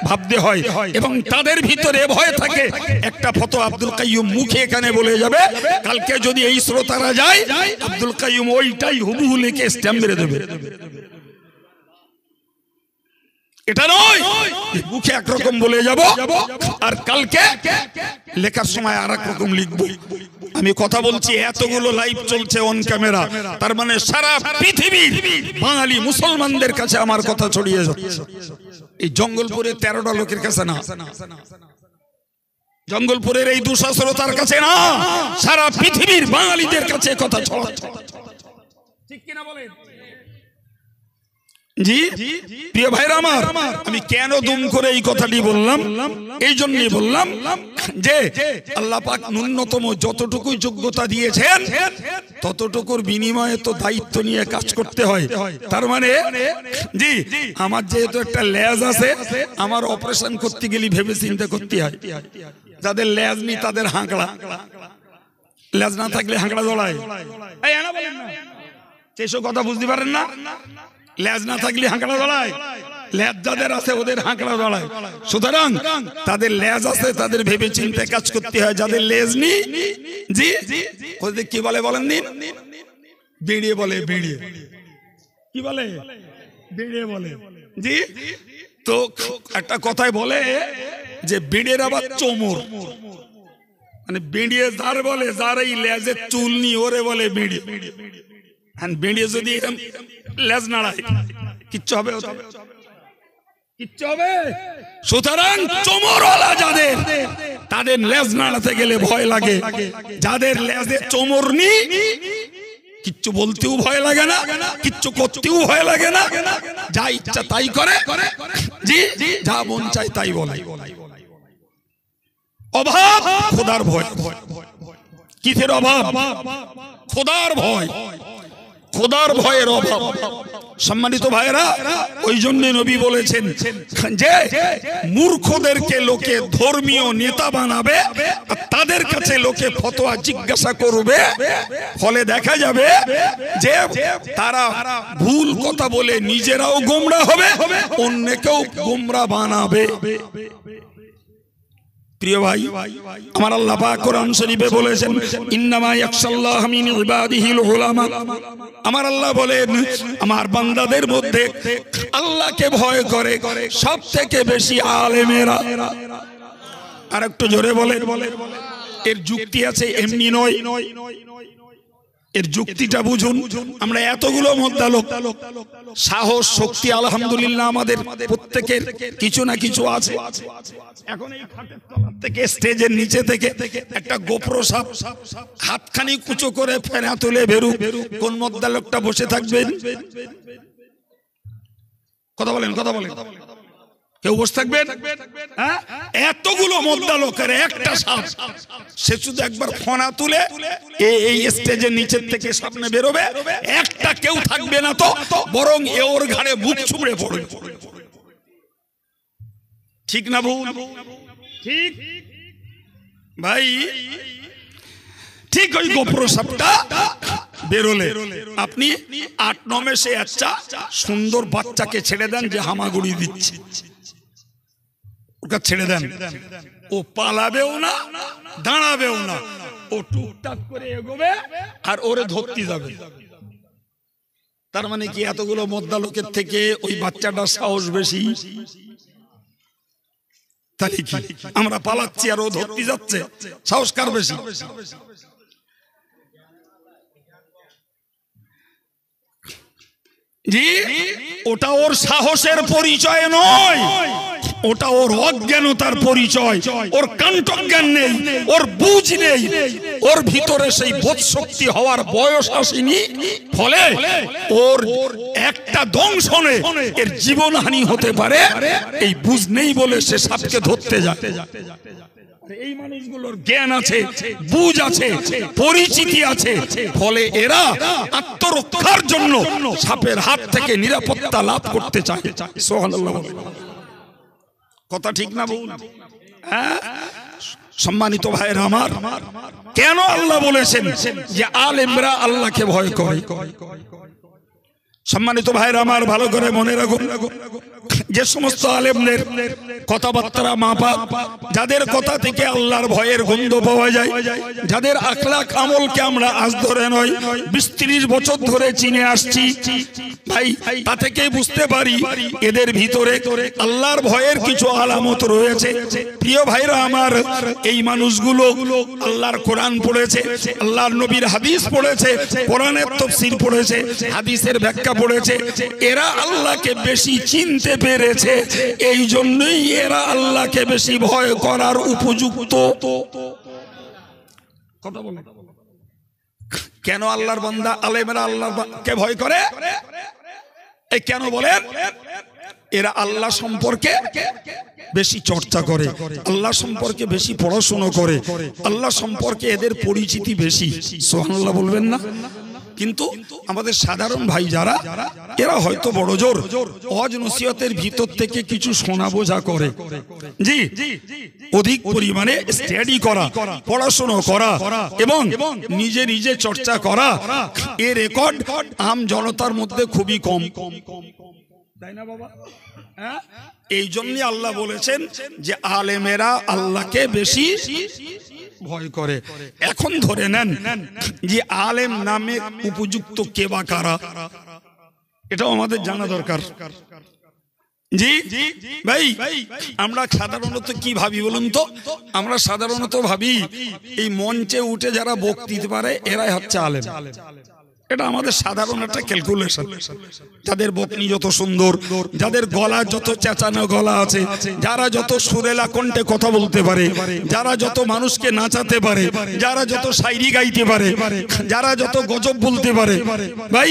ভাবতে হয়, এবং তাদের ভিতরে ভয় থাকে একটা ফতোয়া আব্দুল কাইয়ুম মুখে এখানে বলে যাবে, কালকে যদি এই শ্রোতারা যায় আব্দুল কাইয়ুম ওইটাই হুবহু লিখে স্ট্যাম্প মেরে দেবে। এটা নয় মুখে একরকম বলে যাব আর কালকে লেখার সময় আর এক রকম লিখবো। আমি কথা বলছি, এতগুলো লাইভ চলছে অন ক্যামেরা, তার মানে সারা পৃথিবীর বাঙালি মুসলমানদের কাছে আমার কথা ছড়িয়ে যাচ্ছে। এই জঙ্গলপুরে 13টা লোকের কাছে না, জঙ্গলপুরের এই 200 শ্রোতার কাছে না, সারা পৃথিবীর বাঙালিদের কাছে কথা ছড়াচ্ছে। ঠিক কিনা বলেন? জি প্রিয় ভাইরা আমার, আমি কেন দুম করে এই কথাটি বললাম? এই জন্যই বললাম যে আল্লাহ পাক ন্যূনতম যতটুকু যোগ্যতা দিয়েছেন ততটুকুর বিনিময়ে তো দায়িত্ব নিয়ে কাজ করতে হয়। তার মানে জি আমার যেহেতু একটা লেজ আছে, আমার অপারেশন করতে গেলে ভেবে চিন্তা করতে হয়। যাদের লেজ নেই তাদের হাঁকড়া, লেজ না থাকলে হাঁকড়া দৌড়ায়। সেসব কথা বুঝতে পারেন না? লেজ না থাকলে হাঁকড়া দৌড়ায়। লেজ যাদের আছে ওদের হাঁকড়া দাঁড়ায়, সুতরাং তাদের লেজ আছে, তাদের ভেবে চিন্তে কাজ করতে হয়। যাদের লেজ নেই, জি ওদের কি বলে বলেন দিন? বেড়িয়ে বলে, বেড়িয়ে কি বলে? বেড়িয়ে বলে, জি। তো একটা কথায় বলে যে বেড়ের আবার চোমর, মানে বেড়িয়ে যার বলে, যার এই লেজের চুল নি ওরে বলে বেড়িয়ে। বেড়িয়ে যদি এরকম লেজ নাড়ায় কিচ্ছু হবে, কিচ্ছু হবে। সুতরাং চোমরওয়ালা যাদের, তাদের লেজ নাড়াতে গেলে ভয় লাগে। যাদের লেজে চোমর নি, কিচ্ছু বলতেও ভয় লাগে না, কিচ্ছু করতেও ভয় লাগে না, যা ইচ্ছা তাই করে, জি যা মন চাই তাই বলে। অভাব খোদার ভয়। কিসের অভাব? খোদার ভয়, খোদার ভয়ের অভাব। সম্মানিত ভাইরা, ওই জন্য নবী বলেছেন যে মূর্খদেরকে লোকে ধর্মীয় নেতা বানাবে, আর তাদের কাছে লোকে ফতোয়া জিজ্ঞাসা করবে, ফলে দেখা যাবে যে তারা ভুল কথা বলে নিজেরাও গোমরা হবে, অন্যকেও গোমরা বানাবে। প্রিয় ভাই আমার, আল্লাহ পাক কোরআন শরীফে বলেছেন ইন্নামা ইয়াখশাল্লাহ মিন ইবাদিহিল উলামা। আমার আল্লাহ বলেন আমার বান্দাদের মধ্যে আল্লাহকে ভয় করে সবথেকে বেশি আলেমেরা। আর একটু জোরে বলেন। এর যুক্তি আছে, এমনি নয়, এর যুক্তিটা বুঝুন। আমরা এতগুলো মোদ্দা লোক, সাহস শক্তি আলহামদুলিল্লাহ আমাদের প্রত্যেকের কিছু না কিছু আছে। এখন এই খাটের তলার থেকে, স্টেজের নিচে থেকে একটা গোপ্রো সাপ হাতখানি কুচো করে ফেনা তুলে বেরু, কোন মোদ্দা লোকটা বসে থাকবেন? কথা বলেন, কথা বলেন, কেউ বসে থাকবেন? এতগুলো মোদ্দা লোকের একটা সাপ, সে শুধু একবার ফোনা তুলে এই স্টেজের নিচের থেকে সামনে বেরোবে, একটা কেউ থাকবে না, তো বরং ওর ঘাড়ে বুক ছুঁড়ে পড়বে। ঠিক না ভুল? ঠিক ভাই, ঠিক ওই গোপ্রো সাপটা বেরোলে আপনি 8-9 মাসে একটা সুন্দর বাচ্চাকে ছেড়ে দেন যে হামাগুড়ি দিচ্ছে, ওটা ছেড়ে দেন, ও পালাবেও না, দাঁড়াবেও না, ও টুকটাক করে এগোবে আর ওরে ধরতে যাবে। তার মানে কি এতগুলো মোদ্দা লোকের থেকে ওই বাচ্চাটার সাহস বেশি? তাহলে কি আমরা পালাচ্ছি আর ও ধরতে যাচ্ছে, সাহস কার বেশি? জি, ওটা ওর সাহসের পরিচয় নয়, ওটা ওর অজ্ঞানতার পরিচয়। ওর কাণ্ঠজ্ঞান নেই, ওর বুঝ নেই, ওর ভিতরে সেই বোধ শক্তি হওয়ার বয়স আসেনি, ফলে ওর একটা দংশনে এর জীবনহানি হতে পারে, এই বুঝ নেই বলে সে সাপকে ধরতে যায়। এই মানুষগুলোর জ্ঞান আছে, বুঝ আছে, পরিচিতি আছে, ফলে এরা আত্মরক্ষার জন্য সাপের হাত থেকে নিরাপত্তা লাভ করতে চায়। সুবহানাল্লাহ। কথা ঠিক না ভুল? সম্মানিত ভাইরা আমার, কেন আল্লাহ বলেছেন যে আলেমরা আল্লাহকে ভয় করে? সম্মানিত ভাইরা আমার, ভালো করে মনে রাখুন, যে সমস্ত আলেমদের কথাবার্তা মাপা, যাদের কথা থেকে আল্লাহর ভয়ের গন্ধ পাওয়া যায়, যাদের আখলাক আমলকে আমরা আজ ধরে নয় 20-30 বছর ধরে চিনে আসছি, ভাই তা থেকে বুঝতে পারি এদের ভিতরে আল্লাহর ভয়ের কিছু আলামত রয়েছে। প্রিয় ভাইরা আমার, এই মানুষগুলো আল্লাহর কোরআন পড়েছে, আল্লাহর নবীর হাদিস পড়েছে, কোরআনের তাফসীর পড়েছে, হাদিসের ব্যাখ্যা পড়েছে, এরা আল্লাহকে বেশি চিনতে পেরেছে, এই জন্যই এরা আল্লাহকে বেশি ভয় করার উপযুক্ত। কথা বলে কেন আল্লাহর বান্দা আলেমেরা আল্লাহকে ভয় করে? এই কেন বলেন? এরা আল্লাহ সম্পর্কে বেশি চর্চা করে, আল্লাহ সম্পর্কে বেশি পড়াশোনা করে, আল্লাহ সম্পর্কে এদের পরিচিতি বেশি। সুবহানাল্লাহ বলবেন না? কিন্তু আমাদের সাধারণ ভাই যারা, এরা হয়তো বড় জোর ওয়াজ নসিহতের ভিতর থেকে কিছু শোনা বোঝা করে, জি অধিক পরিমাণে স্টাডি করা, পড়াশোনা করা এবং নিজে নিজে চর্চা করা, এর রেকর্ড আম জনতার মধ্যে খুবই কম। তাই না বাবা? হ্যাঁ, এই জন্য আল্লাহ বলেছেন যে আলেমেরা আল্লাহকে বেশি ভয় করে। এখন ধরে নেন যে আলেম নামে উপযুক্ত কে বা কারা, এটাও আমাদের জানা দরকার। জি ভাই, আমরা সাধারণত কি ভাবি বলুন তো? আমরা সাধারণত ভাবি এই মঞ্চে উঠে যারা বক্তৃতা পারে এরাই হচ্ছে আলেম। এটা আমাদের সাধারণ একটা ক্যালকুলেশন। যাদের বকনি যত সুন্দর, যাদের গলা যত চেঁচানো গলা আছে, যারা যত সুরেলা কণ্ঠে কথা বলতে পারে, যারা যত মানুষকে নাচাতে পারে, যারা যত শায়রি গাইতে পারে, যারা যত গজব বলতে পারে, ভাই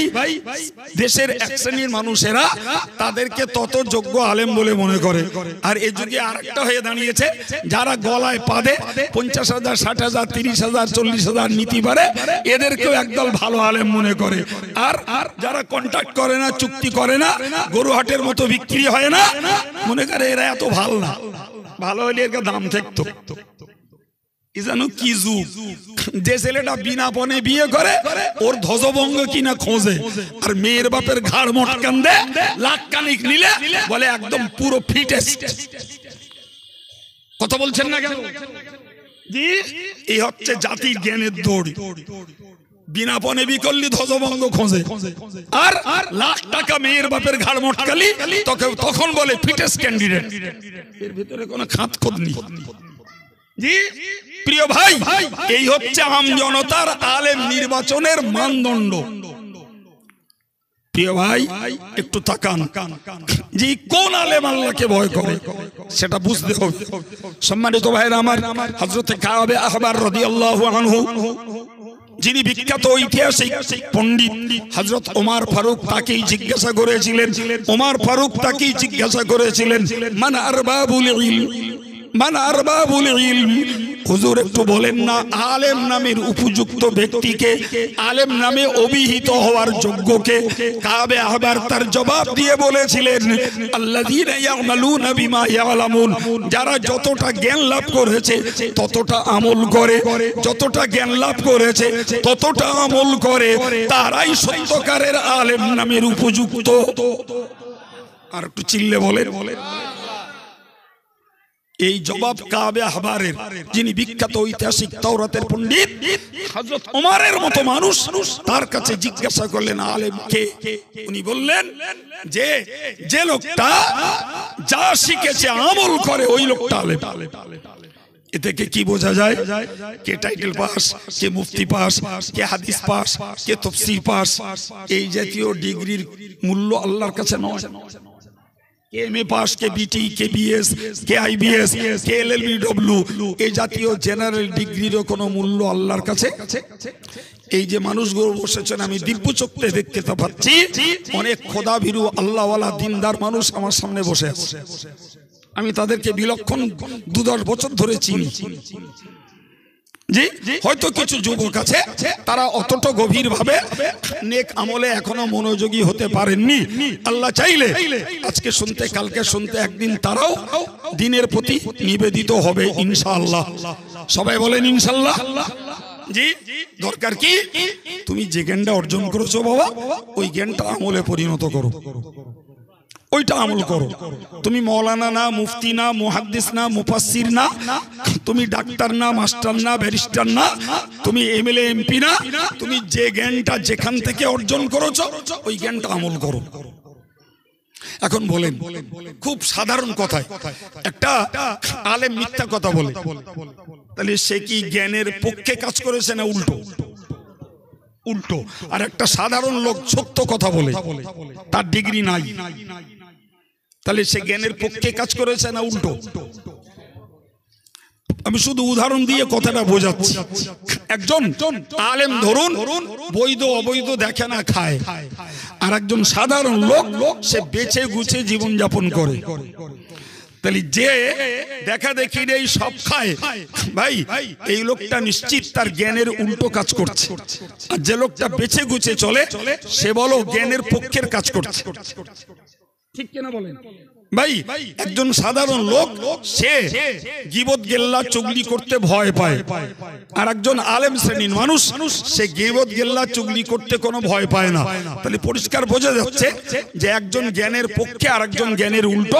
দেশের এক শ্রেণীর মানুষেরা তাদেরকে তত যোগ্য আলেম বলে মনে করে। আর এই যুগে আরেকটা হয়ে দাঁড়িয়েছে, যারা গলায় পাদে 50,000, 60,000, 30,000, 40,000 নিতে পারে, এদেরকেও একদল ভালো আলেম মনে করে। আর যারা কন্ট্যাক্ট করে না, চুক্তি করে না, গরুহাটের মতো বিক্রি হয় না, মনে করে এরা এত ভালো না। ভালো হলে এর দাম থাকতো। জানো কি যুগ, যে ছেলেটা বিনা পণে বিয়ে করে ওর ধ্বজভঙ্গ কিনা খোঁজে, আর মেয়ের বাপের ঘাড় মটকান দে লাখ কানিক নিলে বলে একদম পুরো ফিটেস্ট। কথা বলছেন না কেন? জি, এই হচ্ছে জাতির জ্ঞানের দৌড়। বিনা পণে বি করলি ধ্বজভঙ্গ খোঁজে, আর লাখ টাকা মেয়ের বাপের ঘাড় মটকালি তখন বলে ফিটেস্ট ক্যান্ডিডেট। এর ভিতরে কোনো খাত খোদ নেই। জি প্রিয় ভাই, এই হচ্ছে আম জনতার আলেম নির্বাচনের মানদণ্ড। প্রিয় ভাই একটু তাকান, যে কোন আলেম আল্লাহকে ভয় করে সেটা বুঝতে হবে। সম্মানিত ভাইরা আমার, হযরত কাব আহবার রাদিয়াল্লাহু আনহু, যিনি বিখ্যাত ঐতিহাসিক পণ্ডিত, হযরত ওমর ফারুক তাকেই জিজ্ঞাসা করেছিলেন, ওমর ফারুক তাকেই জিজ্ঞাসা করেছিলেন, মান আরবাবুল ইলম, মান আরবাবুল ইলম। হুজুর একটু বলেন না, আলেম নামের উপযুক্ত ব্যক্তিকে, আলেম নামে অভিহিত হওয়ার যোগ্যকে? কাবে আহবার তার জবাব দিয়ে বলেছিলেন, আল্লাযীনা ইয়ামালুনা বিমা ইয়ালামুন, যারা যতটা জ্ঞান লাভ করেছে ততটা আমল করে, যতটা জ্ঞান লাভ করেছে ততটা আমল করে, তারাই সত্যকারের আলেম নামের উপযুক্ত। আর একটু চিল্লে বলেন। এই জবাব কাবে আহবারের, যিনি বিখ্যাত ঐতিহাসিক তাওরাতের পণ্ডিত, হযরত ওমরের মতো মানুষ তার কাছে জিজ্ঞাসা করলেন আলেম কে? উনি বললেন যে যে লোকটা যা শিখেছে আমল করে ওই লোকটা আলেম। এ থেকে কি বোঝা যায়? কে টাইটেল পাস, কে মুফতি পাস, কে হাদিস পাস, কে তাফসীর পাস, এই জাতীয় ডিগ্রির মূল্য আল্লাহর কাছে নয়। কে এমএ পাস, কে বিটি, কে বিএস, কে আইবিএস, কে এলএলবিডব্লিউ, এই জাতীয় জেনারেল ডিগ্রিরও কোনো মূল্য আল্লাহর কাছে। এই যে মানুষগুলো বসেছেন, আমি দিব্য চক্ষে দেখতে পাচ্ছি অনেক খোদাভীরু আল্লাহওয়ালা দিনদার মানুষ আমার সামনে বসে আছে। আমি তাদেরকে বিলক্ষণ 2-10 বছর ধরে চিনি। জি, হয়তো কিছু যুবক আছে তারা অতটা গভীর ভাবে নেক আমলে এখনো মনোযোগী হতে পারেননি। আল্লাহ চাইলে আজকে শুনতে, কালকে শুনতে, একদিন তারাও দিনের প্রতি নিবেদিত হবে ইনশাআল্লাহ। সবাই বলেন ইনশাআল্লাহ। জি, দরকার কি? তুমি যে জ্ঞানটা অর্জন করেছো বাবা, ওই জ্ঞানটা আমলে পরিণত করো, ওইটা আমল করো। তুমি মৌলানা না, মুফতি না, মুহাদ্দিস না, মুফাসসির না, তুমি ডাক্তার না, মাস্টার না, ব্যারিস্টার না, তুমি এমএলএ এমপি না, তুমি যে জ্ঞানটা যেখান থেকে অর্জন করেছো ওই জ্ঞানটা আমল করো। এখন বলেন, খুব সাধারণ কথায় একটা আলেম মিথ্যা কথা বলে, তাহলে সে কি জ্ঞানের পক্ষে কাজ করেছে না উল্টো? উল্টো। আর একটা সাধারণ লোক সত্য কথা বলে, তার ডিগ্রি নাই, তাহলে সে জ্ঞানের পক্ষে কাজ করেছে না উল্টো? আমি শুধু উদাহরণ দিয়ে কথাটা বোঝাচ্ছি। একজন আলেম ধরুন বৈধ অবৈধ দেখে না, খায়, আর একজন সাধারণ লোক সে বেছে গুছে জীবন যাপন করে। তাহলে যে দেখা দেখি এই সব খায়, ভাই এই লোকটা নিশ্চিত তার জ্ঞানের উল্টো কাজ করছে। আর যে লোকটা বেছে গুছে চলে সে বলো জ্ঞানের পক্ষের কাজ করছে। ঠিক কিনা বলেন? ভাই একজন সাধারণ লোক সে গীবত গেল্লা চুগলি করতে ভয় পায়, আর একজন আলেম শ্রেণীর মানুষ সে গীবত গেল্লা চুগলি করতে কোনো ভয় পায় না। তাহলে পরিষ্কার বোঝা যাচ্ছে যে একজন জ্ঞানের পক্ষে আর একজন জ্ঞানের উল্টো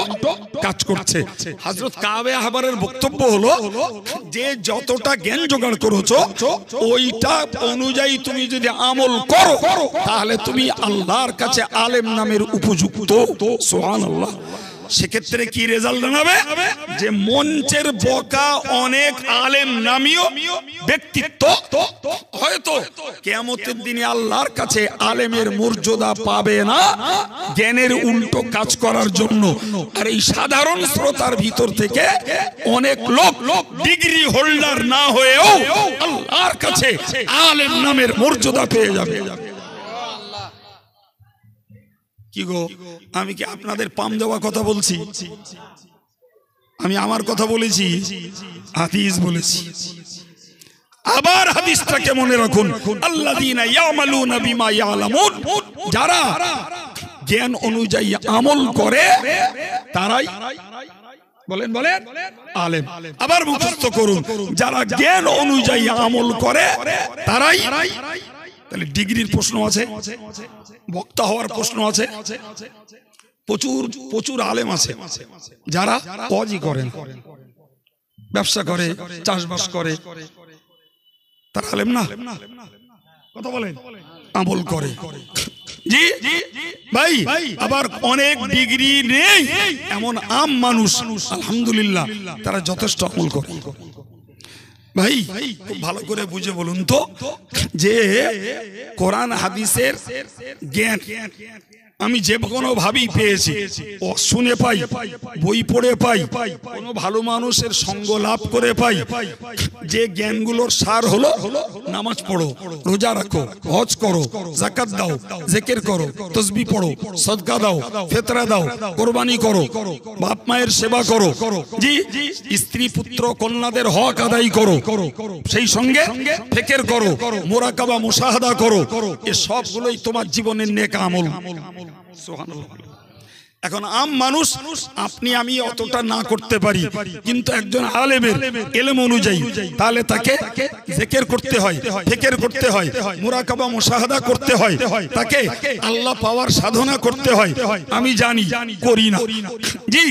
কাজ করছে। হযরত কাবে আহবারের বক্তব্য হলো যে যতটা জ্ঞান জোগাড় করেছো ওইটা অনুযায়ী তুমি যদি আমল করো তাহলে তুমি আল্লাহর কাছে আলেম নামের উপযুক্ত। সুবহানাল্লাহ। সেক্ষেত্রে কি রেজাল্ট জানাবে যে মঞ্চের বকা অনেক আলেম নামীয় ব্যক্তিত্ব হয়তো কিয়ামতের দিনে আল্লাহর কাছে আলেমের মর্যাদা পাবে না জ্ঞানের উল্টো কাজ করার জন্য। আর এই সাধারণ শ্রোতার ভিতর থেকে অনেক লোক ডিগ্রি হোল্ডার না হয়েও আল্লাহর কাছে আলেম নামের মর্যাদা পেয়ে যাবে। কি গো, আমি কি আপনাদের পাম দেওয়া কথা বলছি? আমি আমার কথা বলেছি, হাদিস বলেছি। আবার হাদিসটাকে মনে রাখুন, আল্লাযীনা ইয়ামালুনা বিমা ইয়ালামুন, যারা জ্ঞান অনুযায়ী আমল করে তারাই বলেন আলেম। আবার মুখস্থ করুন, যারা জ্ঞান অনুযায়ী আমল করে তারাই। তাহলে ডিগ্রির প্রশ্ন আছে, বক্তা হওয়ার প্রশ্ন আছে, প্রচুর আলেম আছে যারা ওয়াজি করেন, ব্যবসা করে, চাষবাস করে, তারা আলেম না? কথা বলেন, আমল করে। জি ভাই, আবার অনেক ডিগ্রি নেই এমন আম মানুষ আলহামদুলিল্লাহ তারা যথেষ্ট আমল করে। ভাই খুব ভালো করে বুঝে বলুন তো যে কোরআন হাদিসের জ্ঞান আমি যে কোনো ভাবেই পেয়েছি, ও শুনে পাই, বই পড়ে পাই, কোনো ভালো মানুষের সঙ্গ লাভ করে পাই। যে জ্ঞানগুলোর সার হলো নামাজ পড়ো, রোজা রাখো, হজ করো, যাকাত দাও, জিকির করো, তাসবিহ পড়ো, সদকা দাও, ফিতরা দাও, কুরবানি করো, বাপ মায়ের সেবা করো, জি স্ত্রী পুত্র কন্যাদের হক আদায় করো, সেই সঙ্গে ফিকির করো, মুরাকাবা মুশাহাদা করো। এই সবগুলোই তোমার জীবনের নেক আমল। এখন আম মানুষ আপনি আমি অতটা না করতে পারি, কিন্তু একজন আলেমের ইলম অনুযায়ী তাহলে তাকে জিকির করতে হয়, ফিকির করতে হয়, মুরাকাবা মুশাহাদা করতে হয়, তাকে আল্লাহ পাওয়ার সাধনা করতে হয়। আমি জানি, করি না। জি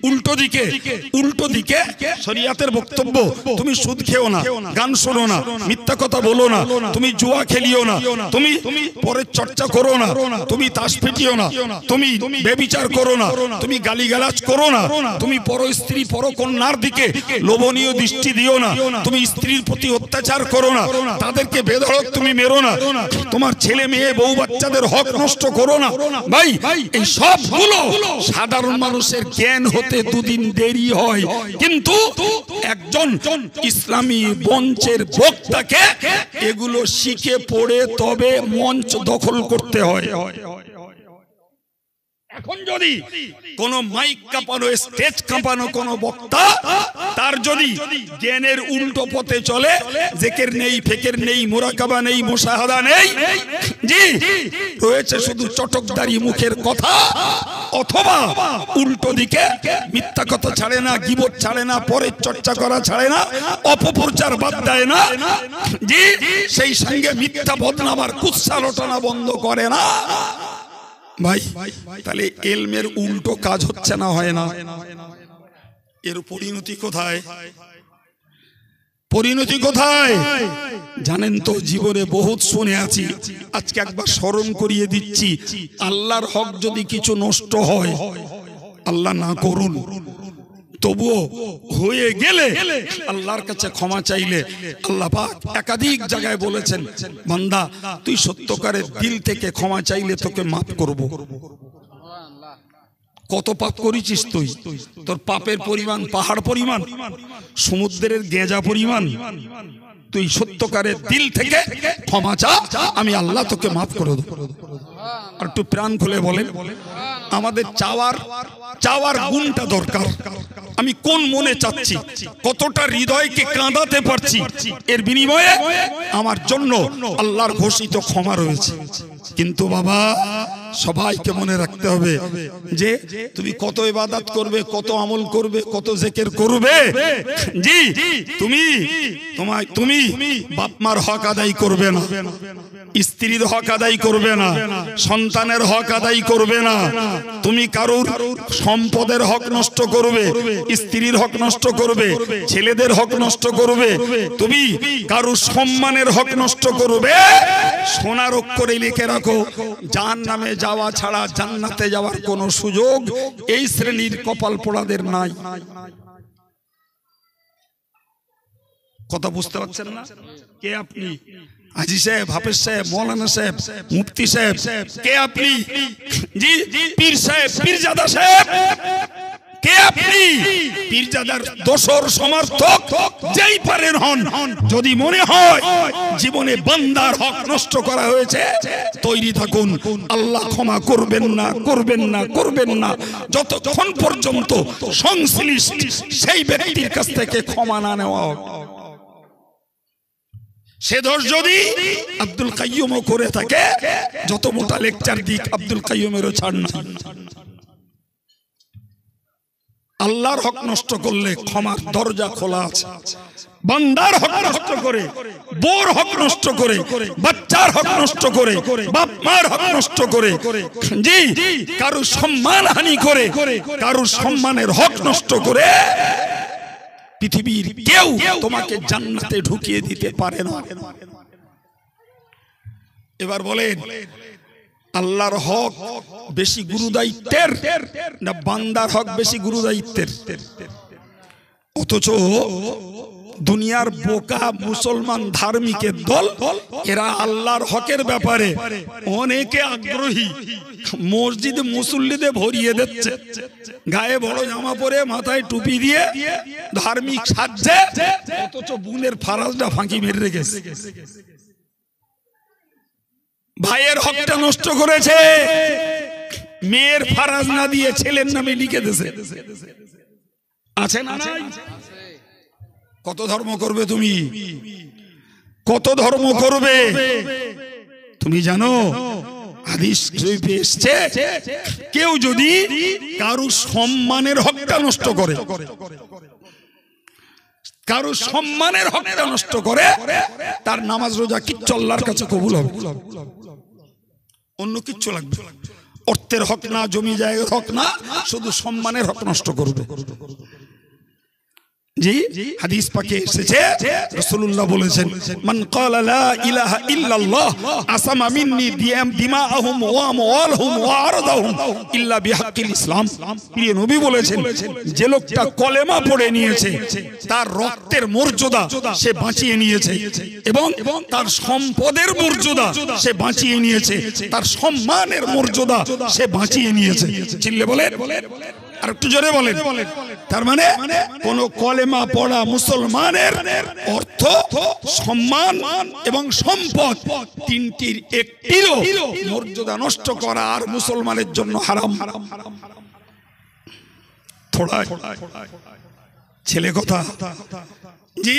উল্টো দিকে শরীয়তের বক্তব্য, তুমি সুদ খেও না, গান শোনো না, মিথ্যা কথা বলো না, তুমি জুয়া খেলিও না, তুমি পরের চর্চা করো না, তুমি তাস পিটিও না, তুমি ব্যভিচার করো না, তুমি গালিগালাজ করো না, তুমি পর স্ত্রী পর কন্যার দিকে লোভনীয় দৃষ্টি দিও না, তুমি স্ত্রীর প্রতি অত্যাচার করো না, তাদেরকে বেধড়ক তুমি মেরো না, তোমার ছেলে মেয়ে বউ বাচ্চাদের হক নষ্ট করো না। ভাই এই সবগুলো সাধারণ মানুষের জ্ঞান হতে দুদিন দেরি হয়, কিন্তু একজন ইসলামী মঞ্চের বক্তাকে এগুলো শিখে পড়ে তবে মঞ্চ দখল করতে হয়। এখন যদি কোন মাইক কাঁপানো, স্টেজ কাঁপানো কোন বক্তা তার যদি জ্ঞানের উল্টো পথে চলে, জিকির নেই, ফিকির নেই, মুরাকাবা নেই, মুশাহাদা নেই, জি রয়েছে শুধু চটকদারি মুখের কথা, অথবা উল্টো দিকে মিথ্যা কথা ছাড়ে না, গীবত ছাড়ে না, পরের চর্চা করা ছাড়ে না, অপপ্রচার বাদ দেয় না, জি সেই সঙ্গে মিথ্যা বদনামার কুৎসা রটনা বন্ধ করে না, ভাই তাহলে ইলমের উল্টো কাজ হচ্ছে না, হয় না? এর পরিণতি কোথায়? পরিণতি কোথায় জানেন তো? জীবনে বহুত শুনে আছি, আজকে একবার স্মরণ করিয়ে দিচ্ছি। আল্লাহর হক যদি কিছু নষ্ট হয়, আল্লাহ না করুন, তবুও হয়ে গেলে আল্লাহর কাছে ক্ষমা চাইলে আল্লাহ পাক একাধিক জায়গায় বলেছেন, বান্দা তুই সত্যকারের দিল থেকে ক্ষমা চাইলে তোকে মাফ করব। কত পাপ করেছিস তুই? তোর পাপের পরিমাণ পাহাড় পরিমাণ, সমুদ্রের গেঁজা পরিমাণ। তুই সত্যকারের দিল থেকে ক্ষমা চা, আমি আল্লাহ তোকে মাফ করে দেব। আর একটু প্রাণ খুলে বলেন, আমাদের চাওয়ার গুণটা দরকার। আমি কোন মনে চাচ্ছি, কতটা হৃদয়কে কাঁদাতে পারছি, এর বিনিময়ে আমার জন্য আল্লাহর ঘোষিত ক্ষমা রয়েছে। কিন্তু বাবা সবাইকে মনে রাখতে হবে যে তুমি কত ইবাদত করবে, কত আমল করবে, কত জিকির করবে, জি তুমি বাপ মার হক আদায় করবে না, স্ত্রীর হক আদায় করবে না, সন্তানের হক আদায় করবে না, তুমি কারোর সম্পদের হক নষ্ট করবে, স্ত্রীর হক নষ্ট করবে, ছেলেদের হক নষ্ট করবে, তুমি কারোর সম্মানের হক নষ্ট করবে, সোনার অক্ষরে লিখে রাখো জাহান্নামে যাওয়া ছাড়া জান্নাতে যাওয়ার কোনো সুযোগ এই শ্রেণীর কপাল পোড়াদের নাই। কথা বুঝতে পারছেন না? কে আপনি? হাজী সাহেব, হাফেজ সাহেব, মৌলানা সাহেব, মুফতি সাহেব, কে আপনি? জি পীর সাহেব, পীরজাদা সাহেব, কে আপনি? পীরজাদার দোসর সমর্থক যেই পারেন হন, যদি মনে হয় জীবনে বান্দার হক নষ্ট করা হয়েছে, তৈরি থাকুন, আল্লাহ ক্ষমা করবেন না, করবেন না, করবেন না, যতক্ষণ পর্যন্ত সংশ্লিষ্ট সেই ব্যক্তির কাছ থেকে ক্ষমা না নেওয়া হোক। সে দোষ যদি আব্দুল কাইয়ুমও করে থাকে, যত মোটা লেকচার দিক আব্দুল কাইয়ুমেরও ছাড় না। আল্লাহর হক নষ্ট করলে ক্ষমার দরজা খোলা আছে। বান্দার হক নষ্ট করে, বোর হক নষ্ট করে, বাচ্চার হক নষ্ট করে, বাপ মার হক নষ্ট করে, জি কারো সম্মান হানি করে, কারো সম্মানের হক নষ্ট করে, পৃথিবীর কেউ তোমাকে জান্নাতে ঢুকিয়ে দিতে পারে না। এবার বলেন, আল্লাহর হক বেশি গুরুদায়িত্বের না বান্দার হক বেশি গুরুদায়িত্বের? অথচ দুনিয়ার বোকা মুসলমান ধার্মিকের দল, এরা আল্লাহর হকের ব্যাপারে অনেকে আগ্রহী, মসজিদে মুসল্লিদে ভরিয়ে দিচ্ছে, গায়ে বড় জামা পরে, মাথায় টুপি দিয়ে ধার্মিক সাজছে, অথচ বুনের ফারাজটা ফাঁকি মেরে রেখেছে। ভাইয়ের হকটা নষ্ট করেছে, মেয়ের ফারাজ না দিয়ে ছেলের নামে লিখে দিয়েছে। আছে না নাই? কত ধর্ম করবে তুমি? কত ধর্ম করবে? তুমি জানো হাদিস শরীফে এসেছে, কেউ যদি কারো সম্মানের হকটা নষ্ট করে, কারো সম্মানের হকটা নষ্ট করে, তার নামাজ রোজা কিচ্ছু আল্লাহর কাছে কবুল হবে, অন্য কিচ্ছু লাগবে। অর্থের হক না, জমি জায়গার হক না, শুধু সম্মানের হক নষ্ট করবে। জি হাদিস পাকে এসেছে, রাসূলুল্লাহ বলেছেন, মান ক্বালা লা ইলাহা ইল্লাল্লাহ আসামা মিন্নি দিমাআহুম ওয়া আমওয়ালহুম ওয়া আরদাহুম ইল্লা বিহাক্কিল ইসলাম। প্রিয় নবী বলেছেন, যে লোকটা কলেমা পড়ে নিয়েছে, তার রক্তের মর্যাদা সে বাঁচিয়ে নিয়েছে, এবং তার সম্পদের মর্যাদা সে বাঁচিয়ে নিয়েছে, তার সম্মানের মর্যাদা সে বাঁচিয়ে নিয়েছে। চিল্লে বলেন, আর একটু জোরে বলেন। তার মানে কোন কলেমা পড়া মুসলমানের অর্থ, সম্মান এবং সম্পদ, তিনটির একটিরও মর্যাদা নষ্ট করা আর মুসলমানের জন্য হারাম। থোড়া ছেলে কথা জি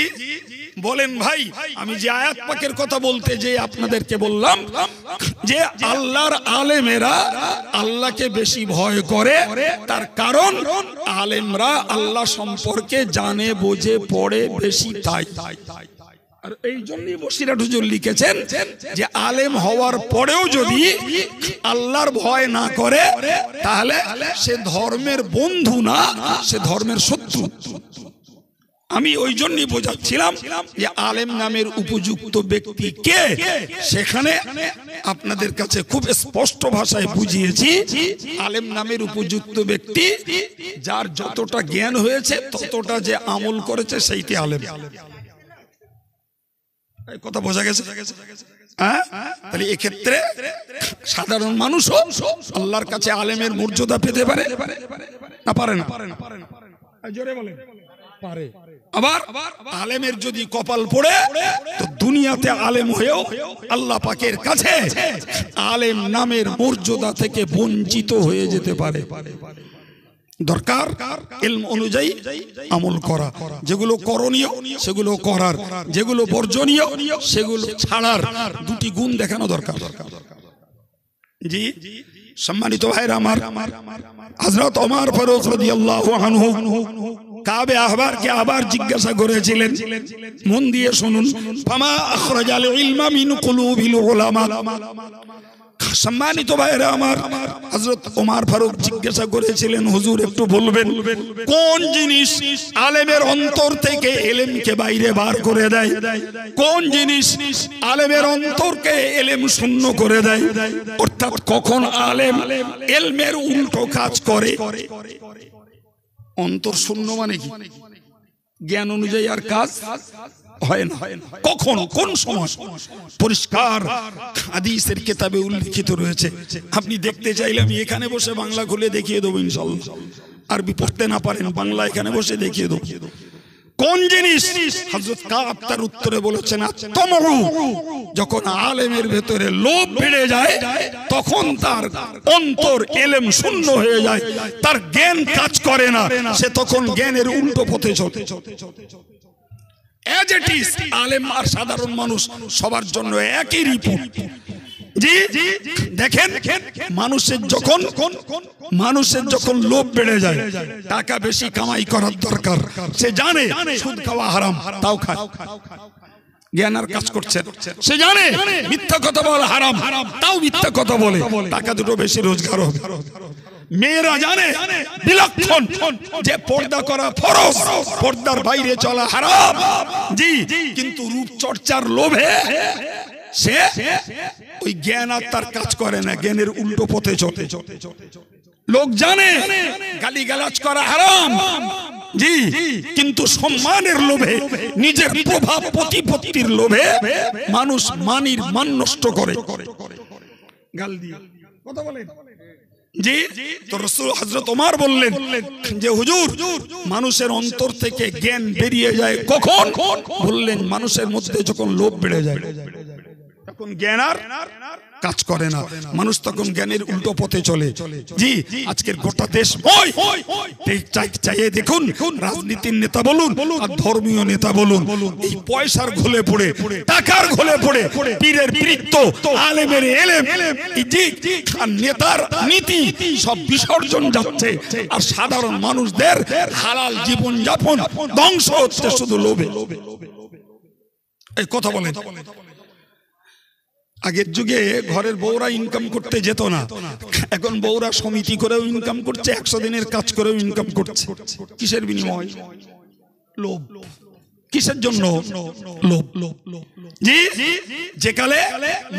বলেন ভাই, আমি যে আয়াত পাকের কথা বলতে যে আপনাদেরকে বললাম যে আল্লাহর আলেমেরা আল্লাহকে বেশি ভয় করে, তার কারণ আলেমরা আল্লাহ সম্পর্কে জানে, বোঝে, পড়ে বেশি, তাই। আর এই জন্যই বসিরাট হুজুর লিখেছেন যে আলেম হওয়ার পরেও যদি আল্লাহর ভয় না করে, তাহলে সে ধর্মের বন্ধু না, সে ধর্মের শত্রু। আমি ওই জন্যই বোঝাচ্ছিলাম যে আলেম নামের উপযুক্ত ব্যক্তি কে, সেখানে আপনাদের কাছে খুব স্পষ্ট ভাষায় বুঝিয়েছি, আলেম নামের উপযুক্ত ব্যক্তি যার যতটা জ্ঞান হয়েছে, ততটা যে আমল করেছে, সেইটি আলেম। কথা বোঝা গেছে? তাহলে এক্ষেত্রে সাধারণ মানুষও আল্লাহর কাছে আলেমের মর্যাদা পেতে পারে না পারে না? জোরে বলেন, পারে। আবার আলেমের যদি কপাল পড়ে, তো দুনিয়াতে আলেম হয়েও আল্লাহ পাকের কাছে আলেম নামের মর্যাদা থেকে বঞ্চিত হয়ে যেতে পারে। দরকার ইলম অনুযায়ী আমল করা, যেগুলো করণীয় সেগুলো করার, যেগুলো বর্জনীয় সেগুলো ছাড়ার, দুটি গুণ দেখানো দরকার। জি সম্মানিত ভাইরা আমার, হযরত ওমর ফারুক রাদিয়াল্লাহু আনহু কাবে আহবারকে আবার জিজ্ঞাসা করেছিলেন, মন দিয়ে শুনুন, ফামা আখরাজাল ইলমা মিন কুলুবিল উলামা। সম্মানিত ভাইরা আমার, হযরত ওমর ফারুক জিজ্ঞাসা করেছিলেন, হুজুর একটু বলবেন কোন জিনিস আলেমের অন্তর থেকে ইলমকে বাইরে বার করে দেয়? কোন জিনিস আলেমের অন্তরকে ইলম শূন্য করে দেয়? অর্থাৎ কখন আলেম ইলমের উল্টো কাজ করে? অন্তর শূন্য মানে কি? জ্ঞান অনুযায়ী আর কাজ হয় না। কখন, কোন সময়? পরিষ্কার হাদিসের কিতাবে উল্লেখিত রয়েছে। আপনি দেখতে চাইলে আমি এখানে বসে বাংলা খুলে দেখিয়ে দেবো ইনশাআল্লাহ। আরবি পড়তে না পারেন, বাংলা এখানে বসে দেখিয়ে দেবো। কোন জিনিস? হযরত কাব তার উত্তরে বলেছেন, আত-তামউ। যখন আলেমের ভেতরে লোভ বেড়ে যায় তখন তার অন্তর ইলম শূন্য হয়ে যায়, তার জ্ঞান কাজ করে না, সে তখন জ্ঞানের উল্টো পথে চলে। As it is, আলেম আর সাধারণ মানুষ সবার জন্য একই রিপোর্ট। জি দেখেন, মানুষের যখন লোভ বেড়ে যায়, টাকা বেশি কামাই করার দরকার, সে জানে সুদ খাওয়া হারাম, তাও খায়। জ্ঞান আর কাজ করছে, সে জানে মিথ্যা কথা বলা হারাম, তাও মিথ্যা কথা বলে, টাকা দুটো বেশি রোজগার হবে। মেয়েরা জানে বিলক্ষণ যে পর্দা করা ফরজ, পর্দার বাইরে চলা হারাম। জি, কিন্তু রূপচর্চার লোভে সে ওই জ্ঞান আর তার কাজ করে না, জ্ঞানের উল্টো পথে চলে। লোক জানে গালিগালাজ করা হারাম, জি, কিন্তু সম্মানের লোভে, নিজের প্রভাব প্রতিপত্তির লোভে মানুষ মান নষ্ট করে, গাল দিয়ে কথা বলে। জি, তো রাসূল হযরত ওমর বললেন যে হুজুর, মানুষের অন্তর থেকে জ্ঞান বেরিয়ে যায় কখন? বললেন মানুষের মধ্যে যখন লোভ বেড়ে যায়, তখন জ্ঞান আর কাজ করে না, মানুষ তখন জ্ঞানের উল্টো পথে চলে। জি, আজকের গোটা দেশ চাইয়ে দেখুন, রাজনীতির নেতা বলুন আর ধর্মীয় নেতা বলুন, এই পয়সার ঘোলে পড়ে, টাকার ঘোলে পড়ে, পীরের বৃত্ত, আলেমের ইলম, আর নেতার নীতি সব বিসর্জন যাচ্ছে, আর সাধারণ মানুষদের হালাল জীবন যাপন ধ্বংস হচ্ছে শুধু লোভে। এই কথা বলেন, আগের যুগে ঘরের বউরা ইনকাম করতে যেত না, এখন বউরা সমিতি করেও ইনকাম করছে, 100 দিনের কাজ করেও ইনকাম করছে। কিসের বিনিময়? লোভ। কিসের জন্য? লোভ। জি, যেকালে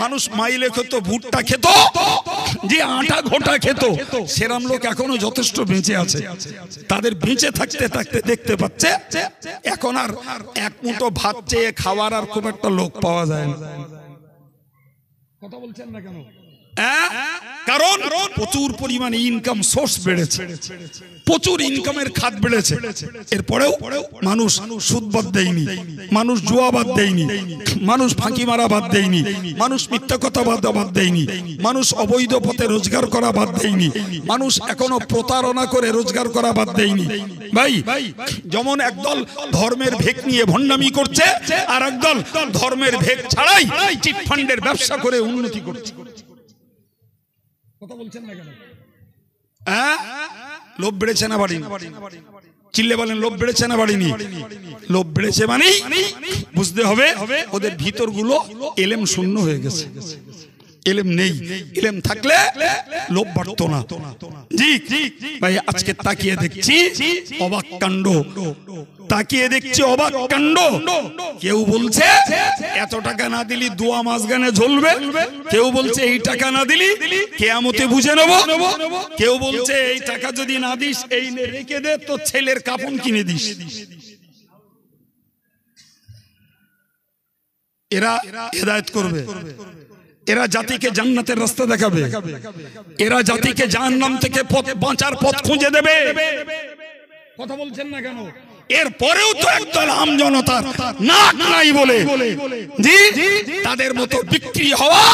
মানুষ মাইলে খেত, ভুট্টা খেত, যে আটা ঘোটা খেত, সেরাম লোক এখনো যথেষ্ট বেঁচে আছে। তাদের বেঁচে থাকতে থাকতে দেখতে পাচ্ছে এখন আর এক মুঠো ভাত চেয়ে খাওয়ার আর খুব একটা লোক পাওয়া যায় না। কথা বলছেন না কেন? কারণ প্রচুর পরিমাণে ইনকাম সোর্স বেড়েছে, প্রচুর ইনকামের খাত বেড়েছে। এরপরেও মানুষ সুদ বাদ দেয়নি, মানুষ জুয়া বাদ দেয়নি, মানুষ ফাঁকি মারা বাদ দেয়নি, মানুষ মিথ্যা কথা বাদ দেয়নি, মানুষ অবৈধ পথে রোজগার করা বাদ দেয়নি, মানুষ এখনো প্রতারণা করে রোজগার করা বাদ দেয়নি। ভাই, যেমন একদল ধর্মের ভেক নিয়ে ভণ্ডামি করছে, আর একদল ধর্মের ভেক ছাড়াই চিট ফান্ডের ব্যবসা করে উন্নতি করছে। কথা বলছেন না কেন? লোভ বেড়েছে না বাড়িনি? চিল্লে বলেন, লোভ বেড়েছে না বাড়িনি? লোভ বেড়েছে মানে বুঝতে হবে ওদের ভিতরগুলো ইলম শূন্য হয়ে গেছে, ইলম নেই। ইলম থাকলে লোভ বাড়তো না। জি ভাই, আজকে তাকিয়ে দেখছি অবাক কাণ্ড, তাকিয়ে দেখছি অবাক কাণ্ড। কেউ বলছে এত টাকা না দিলি দোয়া মাঝখানে ঝুলবে, কেউ বলছে এই টাকা না দিলি কিয়ামতে বুঝে নেব, কেউ বলছে এই টাকা যদি না দিস এই রেখে দে, তোর ছেলের কাফন কিনে দিস। এরা হেদায়েত করবে, এরা জাতিকে জান্নাতের রাস্তা দেখাবে, এরা জাতিকে জাহান্নাম থেকে বাঁচার পথ খুঁজে দেবে। কথা বলছেন না কেন? এরপরেও তো একদল আম জনতার নাক নাই বলে জি তাদের মতো বিক্রি হওয়া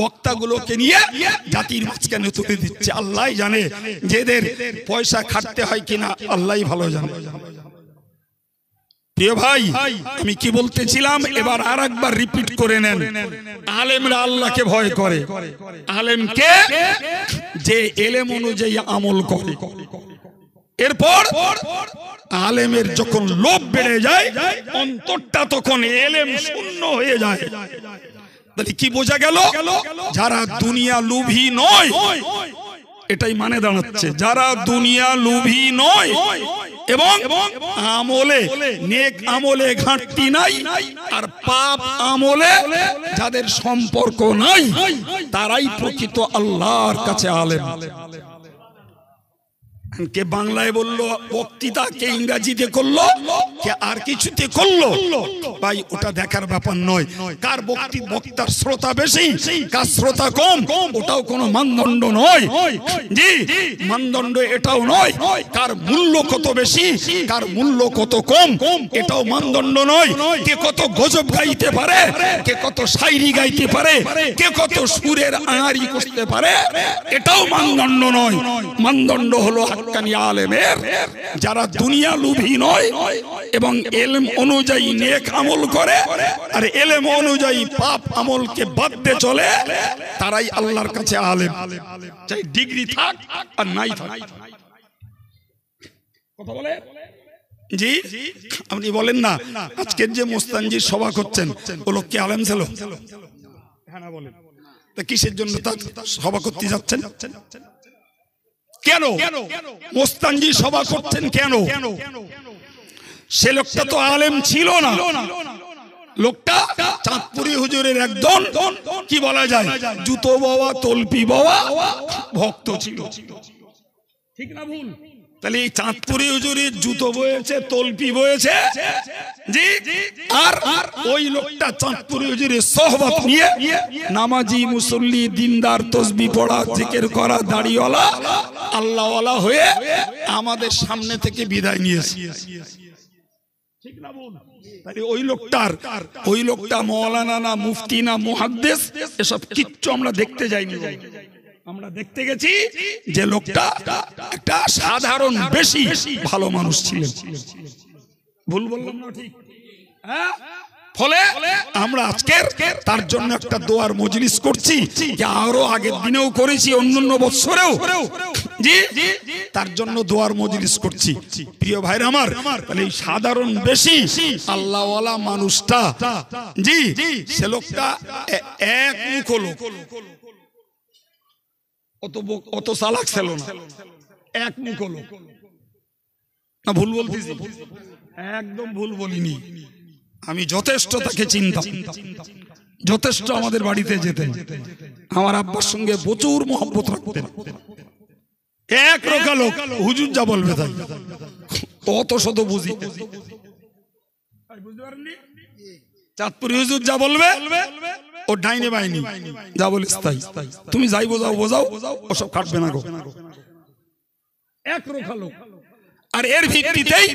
বক্তাগুলোকে নিয়ে জাতির মাঝখানে তুলে দিচ্ছে। আল্লাহ জানে যেদের পয়সা খাটতে হয় কিনা, আল্লাহ ভালো জানে। প্রিয় ভাই, আমি কি বলতেছিলাম এবার আরেকবার রিপিট করে নেন। আলেমরা আল্লাহকে ভয় করে। আলেম কে? যে এলেম অনুযায়ী আমল করে। এরপর আলেমের যখন লোভ বেড়ে যায়, অন্তরটা তখন এলেম শূন্য হয়ে যায়। তাহলে কি বোঝা গেল? যারা দুনিয়া লোভী নয়, এটাই মানে দাঁড়াচ্ছে, যারা দুনিয়া লোভী নয় এবং আমলে নেক আমলে ঘাটতি নাই আর পাপ আমলে যাদের সম্পর্ক নাই, তারাই প্রকৃত আল্লাহর কাছে আলেম। কে বাংলায় বললো বক্তৃতা, কে ইংরেজিতে করলো, কে আর কিছুতে করলো, ভাই ওটা দেখার ব্যাপার নয়। কার বক্তার শ্রোতা বেশি, কার শ্রোতা কম, ওটাও কোনো মানদণ্ড নয়। জি, মানদণ্ড এটাও নয়। কার মূল্য কত বেশি, কার মূল্য কত কম, এটাও মানদণ্ড নয়। কে কত গজব গাইতে পারে, কে কত শায়রি গাইতে পারে, কে কত সুরের আড়ি করতে পারে, এটাও মানদণ্ড নয়। মানদণ্ড হলো হাক্কানি আলেমের, যারা দুনিয়া লোভী নয় এবং ইলম অনুযায়ী নেক আমল করে আর ইলম অনুযায়ী পাপ আমলকে বাদ দিয়ে চলে, তারাই আল্লাহর কাছে আলেম, চাই ডিগ্রি থাক আর নাই থাক। কথা বলে জি, আপনি বলেন না আজকের যে মোস্তানজির সভা করছেন ও লোক কি আলেম ছিল? হ্যাঁ না বলেন, তা কিসের জন্য তার সভা করতে যাচ্ছেন? কেন মোস্তানজি সভা করছেন? কেন? সে লোকটা তো আলেম ছিল না। লোকটা চাঁদপুরি হুজুরের একদম কি বলা যায়, জুতো বাবা তলপি বাবা ভক্ত ছিল। ঠিক না ভুল? তাহলে এই চাঁদপুরি হুজুরের জুতো বয়েছে, তলপি বয়েছে, জি, আর ওই লোকটা চাঁদপুরি হুজুরের সোহবত নিয়ে নামাজি মুসল্লি দিনদার তসবি পড়া জিকির করা দাড়িওয়ালা আল্লাহওয়ালা হয়ে আমাদের সামনে থেকে বিদায় নিয়েছে। ঠিক না বল? তাহলে ওই লোকটা মাওলানা না মুফতি না মুহাদ্দিস এসব কিচ্ছু আমরা দেখতে যাইনি। আমরা দেখতে গেছি যে লোকটা একটা সাধারণ বেশি ভালো মানুষ ছিলেন। ভুল বললাম না? ঠিক। হ্যাঁ, ফলে আমরা আজকের তার জন্য একটা দোয়ার মজলিস করছি, আরো আগের দিনেও করেছি, অন্যান্য বছরেও, জি, তার জন্য দোয়ার মজলিস করছি। প্রিয় ভাইরা আমার, তাহলে এই সাধারণ বেশি আল্লাহওয়ালা মানুষটা, জি, সে লোকটা এক মুখ হলো, অত চালাক ছিল না, এক মুখ হলো না। ভুল বলতেছি? একদম ভুল বলিনি। আমি যথেষ্ট তাকে চিন্তা, যথেষ্ট আমাদের বাড়িতে যেতেন, আমার আব্বার সঙ্গে প্রচুর মহব্বত রাখতেন। এক রোকা লোক, হুজুর যা বলবে তাই, অত শত বুঝি। বুঝতে পারেননি? চাঁদপুরি হুজুর যা বলবে ও ডাইনে বাইনি যা বলিস তাই, তুমি যাই বোঝাও বোঝাও, ওসব কাটবে না গো। এক রোকা লোক। আর এর ভিত্তিতেই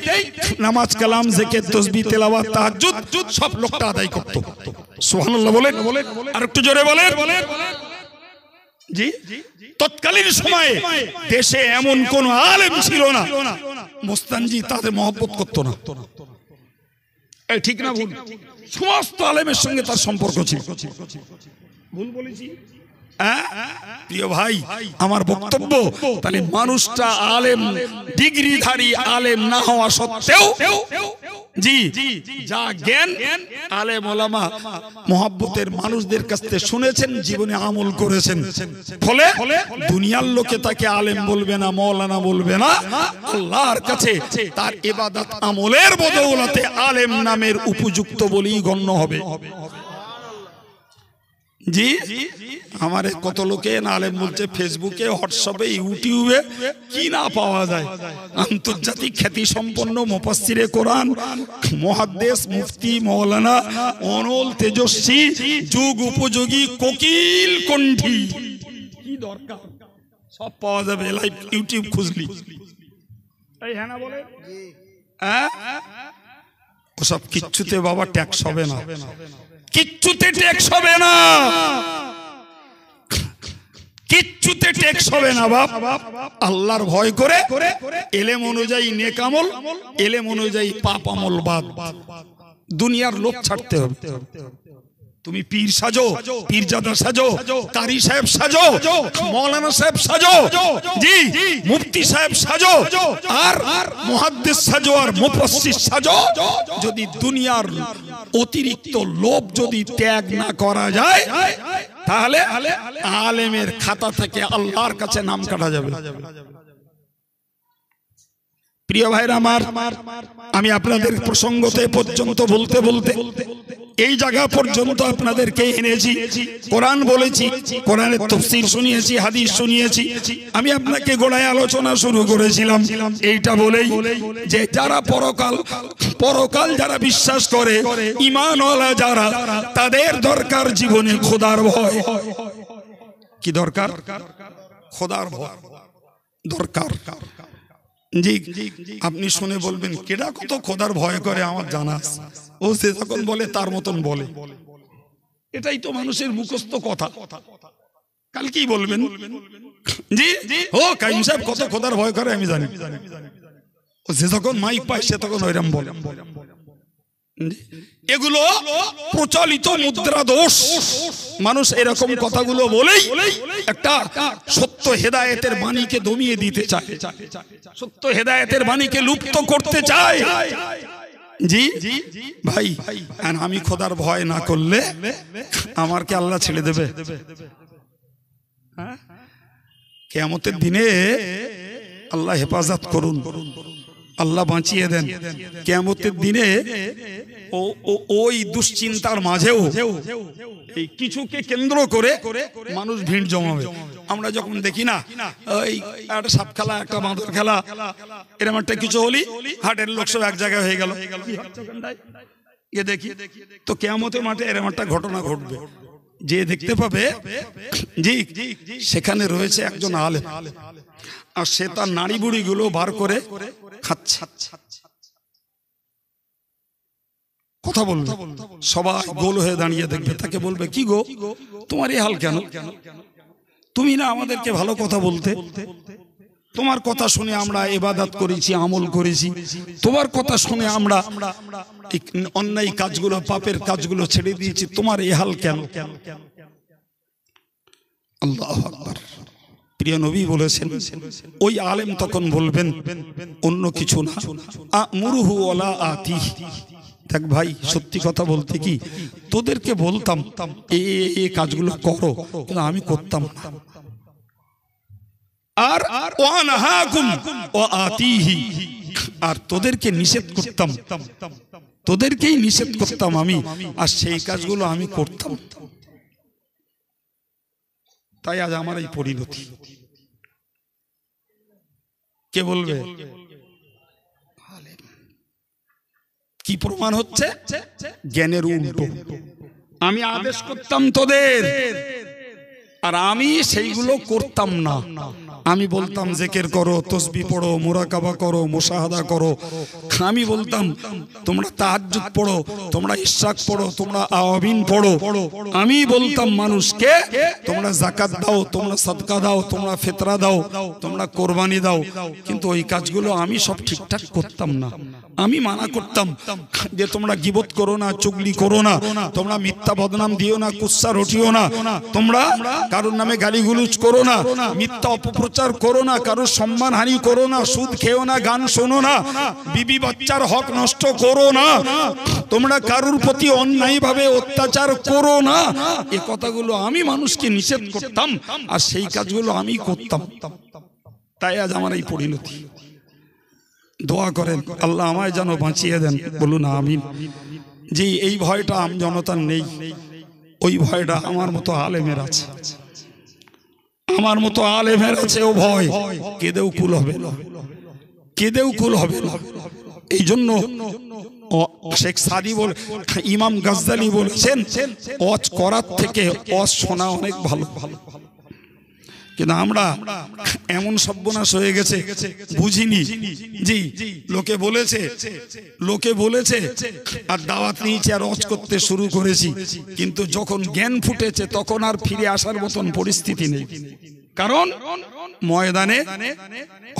নামাজ কালাম জিকির তাসবিহ তেলাওয়াত তাহাজ্জুদ সব লোকটা আদায় করত। সুবহানাল্লাহ বলেন, আর একটু জোরে বলেন। জি, তৎকালীন সময়ে দেশে এমন কোন আলেম ছিল না মোস্তানজি তাদের মহব্বত করতো না। এই ঠিক না ভুল? সমস্ত আলেমের সঙ্গে তার সম্পর্ক ছিল। ভুল বলেছি? প্রিয় ভাই, আমার বক্তব্য তাহলে মানুষটা আলেম, ডিগ্রিধারী আলেম না হওয়া সত্ত্বেও, জি, যা জ্ঞান আলেম ওলামা মহব্বতের মানুষদের কাছ থেকে শুনেছেন, জীবনে আমল করেছেন, ফলে দুনিয়ার লোকে তাকে আলেম বলবে না, মাওলানা বলবে না, আল্লাহর কাছে তার ইবাদত আমলের বদৌলতে আলেম নামের উপযুক্ত বলেই গণ্য হবে। জি, আমারে কত লোকে আলেম বলছে ফেসবুকে, হোয়াটসঅ্যাপে, ইউটিউবে, কি না পাওয়া যায়। আন্তর্জাতিক খ্যাতি সম্পন্ন মুফাসসিরে কোরআন, মুহাদ্দিস, মুফতি, মাওলানা, অনল তেজস্বী, যুগ উপযোগী, কোকিল কণ্ঠী, কি দরকার সব পাওয়া যাবে লাইভ ইউটিউব খুঁজলি। এই হ্যাঁ না বলে? ওসব কিচ্ছুতে বাবা ট্যাক্স হবে না, কিচ্ছুতে ট্যাক্স হবে না, কিচ্ছু কিচ্ছুতে টেক্স হবে না বাপ। আল্লাহর ভয় করে এলেম অনুযায়ী নেক আমল, এলেম অনুযায়ী পাপ আমল বাদ। দুনিয়ার লোভ ছাড়তে হবে। তুমি পীর সাজো, পীরজাদা সাজো, কারি সাহেব সাজো, মৌলানা সাহেব সাজো, জি মুফতি সাহেব সাজো, আর মুহাদ্দিস সাজো, আর মুফাসসির সাজো, যদি দুনিয়ার অতিরিক্ত লোভ যদি ত্যাগ না করা যায়, তাহলে আলেমের খাতা থেকে আল্লাহর কাছে নাম কাটা যাবে। প্রিয় ভাইরা আমার, আমি আপনাদের প্রসঙ্গতে পর্যন্ত বলতে বলতে এই জায়গা পর্যন্ত আপনাদেরকে এনেছি। কোরআন বলেছি, কোরআনের তাফসীর শুনিয়েছি, হাদিস শুনিয়েছি। আমি আপনাকে গোড়ায় আলোচনা শুরু করেছিলাম এইটা বলেই যে যারা পরকাল যারা বিশ্বাস করে, ঈমানওয়ালা যারা, তাদের দরকার জীবনে খোদার ভয়। কি দরকার? খোদার ভয় দরকার। জি, আপনি শুনে বলবেন কেডা কত খোদার ভয় করে, আমার জানা আছে। ও সে যখন বলে তার মতন বলে, এটাই তো মানুষের মুখস্থ কথা। কাল কি বলবেন? জি ও কাইম সাহেব কত খোদার ভয় করে আমি জানি। ও সে যখন মাইক পায় সে তখন ওইরকম বলে। এগুলো প্রচলিত মুদ্রা দোষ। মানুষ এরকম কথাগুলো বলেই একটা সত্য হেদায়েতের বাণীকে দমিয়ে দিতে চায়, সত্য হেদায়েতের বাণীকে লুপ্ত করতে চায়। জি ভাই, আমি খোদার ভয় না করলে আমার কি আল্লাহ ছেড়ে দেবে? কিয়ামতের দিনে আল্লাহ হেফাজত করুন, আল্লাহ বাঁচিয়ে দেন। কিয়ামতের দিনে ওই দুশ্চিন্তার মাঝেও এই কিছুকে কেন্দ্র করে মানুষ ভিড় জমাবে। আমরা যখন দেখি না ওই একটা সাপ খেলা, একটা বাঁদর খেলা, এরকম একটা কিছু হলি হাটের লোক সব এক জায়গায় হয়ে গেল, এ দেখি তো কিয়ামতের মাঠে এরকম একটা ঘটনা ঘটবে। যে দেখতে পাবে জি সেখানে রয়েছে একজন আলেম, আর সে তার নাড়ি বুড়ি গুলো বার করে খাচ্ছে। কথা বলবে, সবাই গোল হয়ে দাঁড়িয়ে দেখবে, তাকে বলবে কি গো তোমার এই হাল কেন? তুমি না আমাদেরকে ভালো কথা বলতে, তোমার কথা শুনে আমরা ইবাদত করেছি, আমল করেছি, তোমার কথা শুনে আমরা অন্যায় কাজগুলো, পাপের কাজগুলো ছেড়ে দিয়েছি, তোমার এই হাল কেন? আল্লাহু আকবার। প্রিয় নবী বলেছেন, ওই আলেম তখন বলবেন অন্য কিছু না, আমুরুহু ওয়ালা আতি। দেখ ভাই, সত্যি কথা বলতে কি তোদেরকে বলতাম এই কাজগুলো করো, কিন্তু আমি করতাম না। আর ওয়ানহাকুম ওয়া আতিহি, আর তোদেরকে নিষেধ করতাম, তোদেরকেই নিষেধ করতাম আমি, আর সেই কাজগুলো আমি করতাম। তাই আজ আমার এই পরিণতি। কে বলবে? কি প্রমাণ হচ্ছে? জ্ঞানের উল্টো। আমি আদেশ করতাম তোদের, আর আমি সেইগুলো করতাম না। আমি বলতাম জিকির করো, তাসবিহ পড়ো, মুরাকাবা করো, মুশাহাদা করো। আমি বলতাম তোমরা তাহাজ্জুদ পড়ো, তোমরা ইশরাক পড়ো, তোমরা আওয়াবিন পড়ো। আমি বলতাম মানুষকে তোমরা যাকাত দাও, তোমরা সাদকা দাও, তোমরা ফিতরা দাও, তোমরা কোরবানি দাও। কিন্তু ওই কাজগুলো আমি সব ঠিকঠাক করতাম না। আমি মানা করতাম যে তোমরা গীবত করো না, চুগলি করো না, তোমরা মিথ্যা বদনাম দিও না, কুৎসা রটিও না, তোমরা কারোর নামে গালিগুলোজ করো না, মিথ্যা অপপ্রচার করো না, কারোর সম্মানহানি করো না, সুদ খেও না, গান শোনো না, বিবি বাচ্চার হক নষ্ট করো না, তোমরা কারোর প্রতি অন্যায়ভাবে অত্যাচার করো না। এই কথাগুলো আমি মানুষকে নিষেধ করতাম, আর সেই কাজগুলো আমি করতাম। তাই আজ আমার এই পরিণতি। দোয়া করেন আল্লাহ আমায় যেন বাঁচিয়ে দেন, বলুন আমিন। জি, এই ভয়টা আম জনতার নেই, ওই ভয়টা আমার মতো আলেমের আছে, আমার মতো আলেমের আছে। ও ভয় কেঁদেও কুল হবে না, কেঁদেও কুল হবে না। এই জন্য শেখ সাদি বলে, ইমাম গাজ্জালি বলেছেন, ওয়াজ করার থেকে ওয়াজ শোনা অনেক ভালো। কিন্তু আমরা এমন সর্বনাশ হয়ে গেছে, বুঝিনি। জি, লোকে বলেছে আর দাওয়াত নিয়েছি আর ওয়াজ করতে শুরু করেছি, কিন্তু যখন জ্ঞান ফুটেছে তখন আর ফিরে আসার মতন পরিস্থিতি নেই। কারণ ময়দানে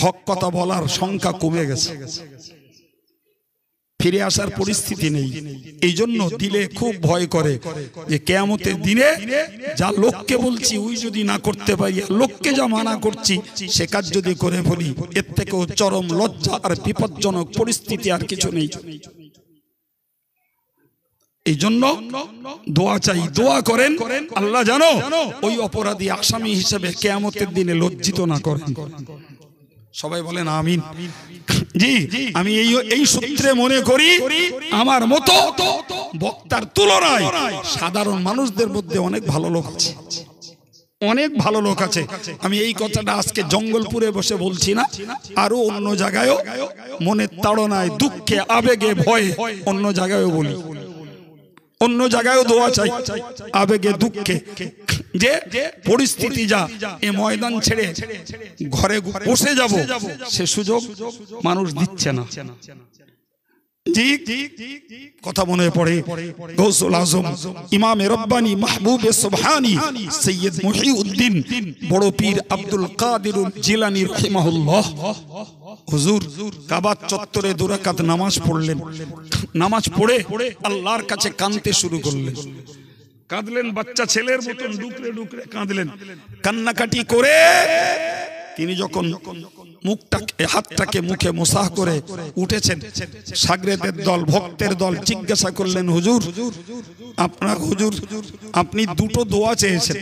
হক কথা বলার সংখ্যা কমে গেছে, ফিরে আসার পরিস্থিতি নেই। এই জন্য দিলে খুব ভয় করে যে কিয়ামতের দিনে যা লোককে বলছি ওই যদি না করতে পারি, লোককে যা মানা করছি সে কাজ যদি করে ফেলি, এর থেকেও চরম লজ্জা আর বিপজ্জনক পরিস্থিতি আর কিছু নেই। এই জন্য দোয়া চাই, দোয়া করেন আল্লাহ জানো ওই অপরাধী আসামি হিসেবে কিয়ামতের দিনে লজ্জিত না করেন। সবাই বলেন আমিন। জি, আমি এই সূত্রে মনে করি আমার মতো বক্তার তুলনায় সাধারণ মানুষদের মধ্যে অনেক ভালো লোক আছে, অনেক ভালো লোক আছে। আমি এই কথাটা আজকে জঙ্গলপুরে বসে বলছি না, আরো অন্য জায়গায়ও মনের তাড়নায়, দুঃখে, আবেগে, ভয়ে অন্য জায়গায়ও বলি, অন্য জায়গায়ও দোয়া চাই আবেগে দুঃখে। যে পরিস্থিতি যা, এ ময়দান ছেড়ে ঘরে বসে যাব সে সুযোগ মানুষ দিচ্ছে না। জি, কথা মনে পড়ে গৌসুল আজম ইমামে রব্বানি মাহবুবে সুবহানি সৈয়দ মুহিউদ্দিন বড় পীর আব্দুল কাদির জিলানী রাহিমাহুল্লাহ হুজুর কাবা চত্বরে 2 রাকাত নামাজ পড়লেন। নামাজ পড়ে আল্লাহর কাছে কাঁদতে শুরু করলেন। কাঁদলেন বাচ্চা ছেলের মতন, ডুকরে ডুকরে কাঁদলেন। কান্নাকাটি করে তিনি যখন মুখটাকে, হাতটাকে মুখে মুসাহ করে উঠেছেন, সাগরেদের দল, ভক্তের দল জিজ্ঞাসা করলেন, হুজুর আপনার, হুজুর আপনি 2টো দোয়া চেয়েছেন।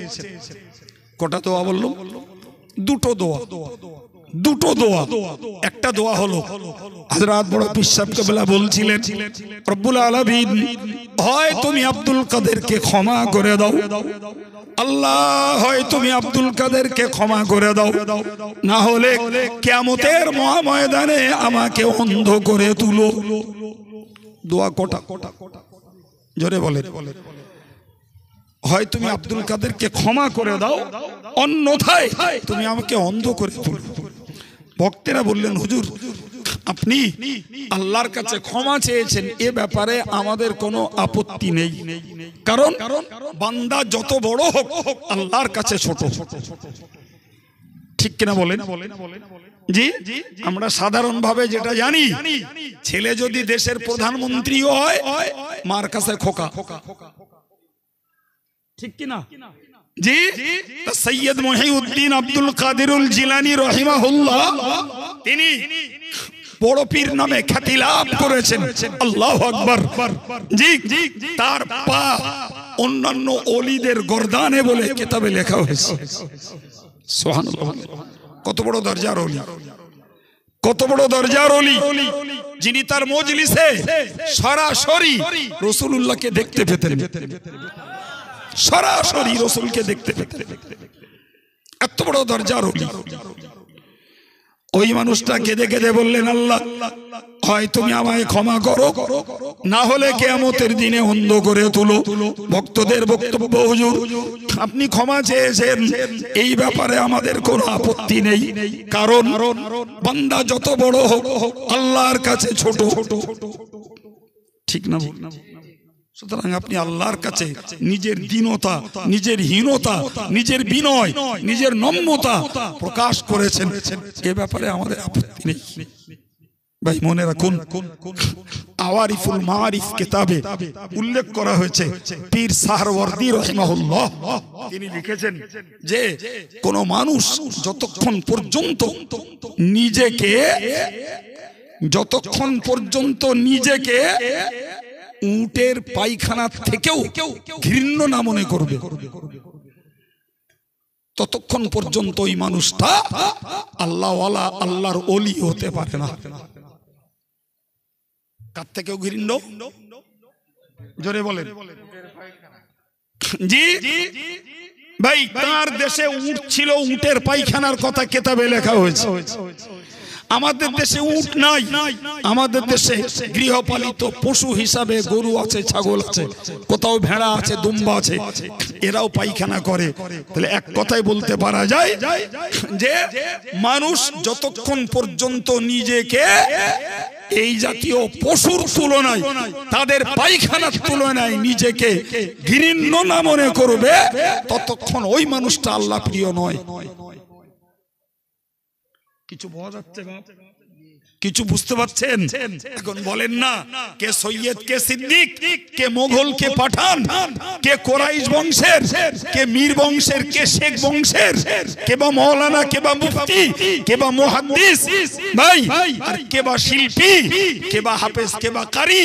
কটা দোয়া বললো? 2টো দোয়া। 2টো দোয়া। একটা দোয়া হলো হযরত বড় পীর সাহেব কেবলা বলছিলেন, রব্বুল আলামিন হয় তুমি আব্দুল কাদেরকে ক্ষমা করে দাও, আল্লাহ হয় তুমি আব্দুল কাদেরকে ক্ষমা করে দাও, না হলে কিয়ামতের ময়দানে আমাকে অন্ধ করে তুলো। দোয়া কটা? জোরে বলে। হয় তুমি আব্দুল কাদেরকে ক্ষমা করে দাও, অন্যথায় তুমি আমাকে অন্ধ করে তুলো। ভক্তেরা বললেন, হুজুর আপনি আল্লাহর কাছে ক্ষমা চেয়েছেন, এ ব্যাপারে আমাদের কোনো আপত্তি নেই, কারণ বান্দা যত বড় হোক আল্লাহর কাছে ছোট। ঠিক কিনা বলেন? জি, আমরা সাধারণ ভাবে যেটা জানি, ছেলে যদি দেশের প্রধানমন্ত্রীও হয় মার কাছে খোকা। ঠিক কিনা? জি, সৈয়দ মুহিউদ্দিন আব্দুল কাদিরুল জিলানী রাহিমাহুল্লাহ তিনি বড় পীর নামে খ্যাতি লাভ করেছেন। আল্লাহু আকবার। জি, তার পা অন্যান্য ওলিদের গর্দানে বলে কিতাবে লেখা হয়েছে। সুবহানাল্লাহ। কত বড় দরজার ওলি, কত বড় দরজার ওলি, যিনি তার মজলিসে সরাসরি রাসূলুল্লাহকে দেখতে পেতেন, সরাসরি রাসূলকে দেখতে পেতেন। এত বড় দরজার ওলি। ওই মানুষটা কেঁদে কেঁদে বললেন, আল্লাহ হয় তুমি আমায় ক্ষমা করো, না হলে কিয়ামতের দিনে অন্ধ করে তুলো। ভক্তদের বক্তব্য, হুজুর আপনি ক্ষমা চেয়েছেন, এই ব্যাপারে আমাদের কোনো আপত্তি নেই, কারণ বান্দা যত বড় হোক আল্লাহর কাছে ছোট। ঠিক না? সুতরাং আপনি আল্লাহর কাছে নিজের দীনতা, নিজের হীনতা, নিজের বিনয়, নিজের নম্রতা প্রকাশ করেছেন, এ ব্যাপারে আমাদের আপত্তি নেই। ভাই মনে রাখুন, আওয়ারিফুল মারিফ কিতাবে উল্লেখ করা হয়েছে, পীর সাহরওয়ার্দী রাহিমাহুল্লাহ তিনি লিখেছেন যে কোন মানুষ যতক্ষণ পর্যন্ত নিজেকে উটের পায়খানা থেকেও ঘৃণ্য না মনে করবে, ততক্ষণ পর্যন্ত ওই মানুষটা আল্লাহওয়ালা, আল্লাহর ওলি হতে পারে না। কার থেকেও ঘৃণ্য? জোরে বলেন। জি ভাই, তার দেশে উট ছিল, উটের পায়খানার কথা কিতাবে লেখা হয়েছে। আমাদের দেশে উট নাই, আমাদের দেশে গৃহপালিত পশু হিসাবে গরু আছে, ছাগল আছে, কোথাও ভেড়া আছে, দুম্বা আছে, এরাও পায়খানা করে। তাহলে এক কথায় বলতে পারা যায় যে মানুষ যতক্ষণ পর্যন্ত নিজেকে এই জাতীয় পশুর তুলনায়, তাদের পায়খানার তুলনায় নিজেকে ঘৃণ্য না মনে করবে, ততক্ষণ ওই মানুষটা আল্লাহ প্রিয় নয়। কিছু বোঝা যাচ্ছে বাপ? কিছু বুঝতে পারছেন? এখন বলেন না, কে সৈয়দ, কে সিদ্দিক, কে মোগল, কে পাঠান, কে কোরাইশ বংশের, কে মীর বংশের, কে শেখ বংশের, কে বা মৌলানা, কে বা মুফতি, কে বা মুহাদ্দিস ভাই, আর কে বা শিল্পী, কে বা হাফেজ, কে বা কারি,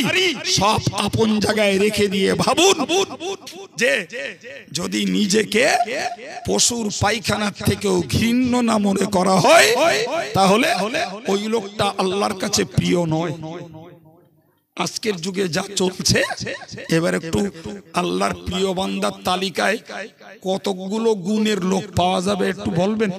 সব আপন জায়গায় রেখে দিয়ে ভাবুন যে যদি নিজেকে পশুর পায়খানার থেকেও ঘৃণ্য না মনে করা হয়, তাহলে ওই লোকটা আল্লাহর কাছে প্রিয় নয়। আজকের যুগে যা চলছে, এবার একটু আল্লাহর প্রিয় বান্দার তালিকায় কতগুলো গুণের লোক পাওয়া যাবে একটু বলবেন?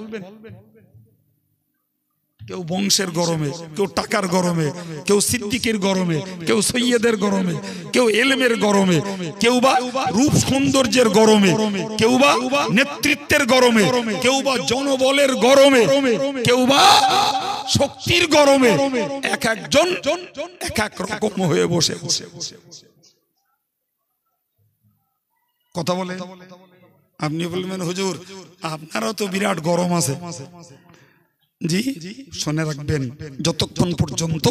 কেউ বংশের গরমে, কেউ টাকার গরমে, কেউ সিদ্দিকের গরমে, কেউ সৈয়দের গরমে, কেউ এলমের গরমে, কেউ বা রূপ সৌন্দর্যের গরমে, কেউ বা নেতৃত্বের গরমে, কেউ বা জনবলের গরমে, কেউ বা শক্তির গরমে, এক একজন এক এক রকম হয়ে বসে কথা বলে। আপনি বলবেন হুজুর আপনারও তো বিরাট গরম আছে। জি, শুনে রাখবেন, যতক্ষণ পর্যন্ত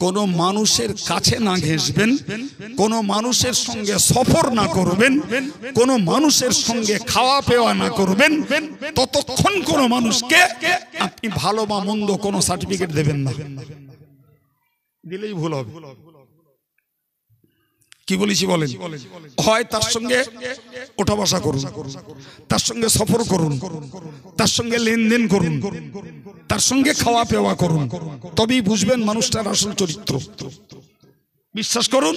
কোন মানুষের কাছে না ঘেঁষবেন, কোন মানুষের সঙ্গে সফর না করবেন, কোন মানুষের সঙ্গে খাওয়া পেওয়া না করবেন, ততক্ষণ কোন মানুষকে আপনি ভালো বা মন্দ কোন সার্টিফিকেট দেবেন না। দিলেই ভুল হবে। কি বলেছি বলেন? হয় তার সঙ্গে ওঠা বসা করুন, তার সঙ্গে সফর করুন, তার সঙ্গে লেনদেন করুন, তার সঙ্গে খাওয়া পেওয়া করুন, তবেই বুঝবেন মানুষটার আসল চরিত্র। বিশ্বাস করুন,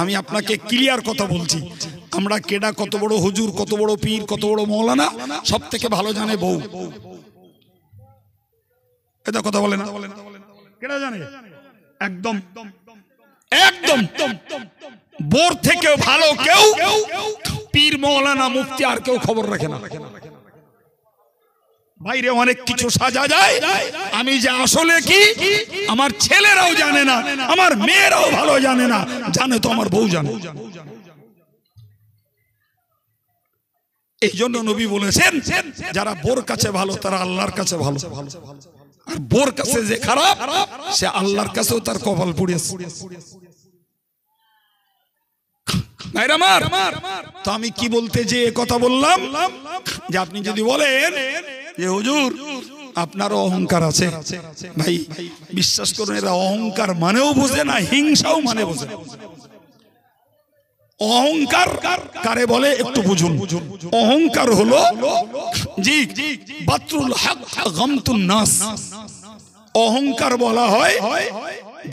আমি আপনাকে ক্লিয়ার কথা বলছি। আমরা কেডা, কত বড় হুজুর, কত বড় পীর, কত বড় মৌলানা, সব থেকে ভালো জানে বউ। এটা কথা বলে না? কেডা জানে? একদম একদম বোর থেকে ভালো কেউ পীর, মৌলানা, মুফতি আর কেউ খবর রাখে না। বাইরে অনেক কিছু সাজা যায়, আমি যে আসলে কি আমার ছেলেরাও জানে না, আমার মেয়েরাও ভালো জানে না, জানে তো আমার বউ জানে। এই জন্য নবী বলেছেন, যারা বোর কাছে ভালো তারা আল্লাহর কাছে ভালো, আর বোর কাছে যে খারাপ সে আল্লাহর কাছেও তার কপাল পুড়িয়েছে। তো আমি কি বলতে যে কথা বললাম, যে আপনি যদি বলেন যে হুজুর আপনারও অহংকার আছে, ভাই বিশ্বাস করুন এরা অহংকার মানেও বোঝে না, হিংসাও মানে বোঝে। অহংকার কারে বলে একটু বুঝুন। অহংকার হলো জি বাতরুল হক গামতুন নাস। অহংকার বলা হয়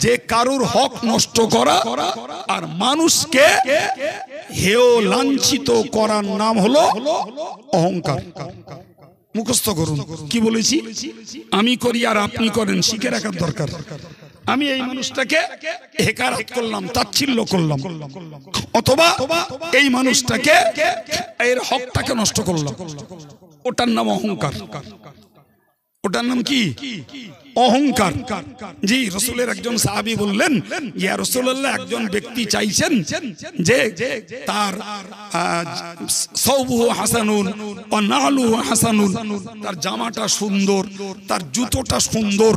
যে কারুর হক নষ্ট করা আর মানুষকে হেয় লাঞ্ছিত করার নাম হলো অহংকার। মুখস্থ করুন কি বলেছি, আমি করি আর আপনি করেন, শিখে রাখার দরকার। আমি এই মানুষটাকে হেকারত করলাম, তাচ্ছিল্য করলাম, অথবা এই মানুষটাকে এর হকটাকে নষ্ট করলাম, ওটার নাম অহংকার। ওটার নাম কি? অহংকার। জি, রাসূলের একজন সাহাবী বললেন, ইয়া রাসূলুল্লাহ, একজন ব্যক্তি চাইছেন যে তার সাওবুহু হাসানুন ওয়া নালুহু হাসানুন, তার জামাটা সুন্দর, তার জুতোটা সুন্দর।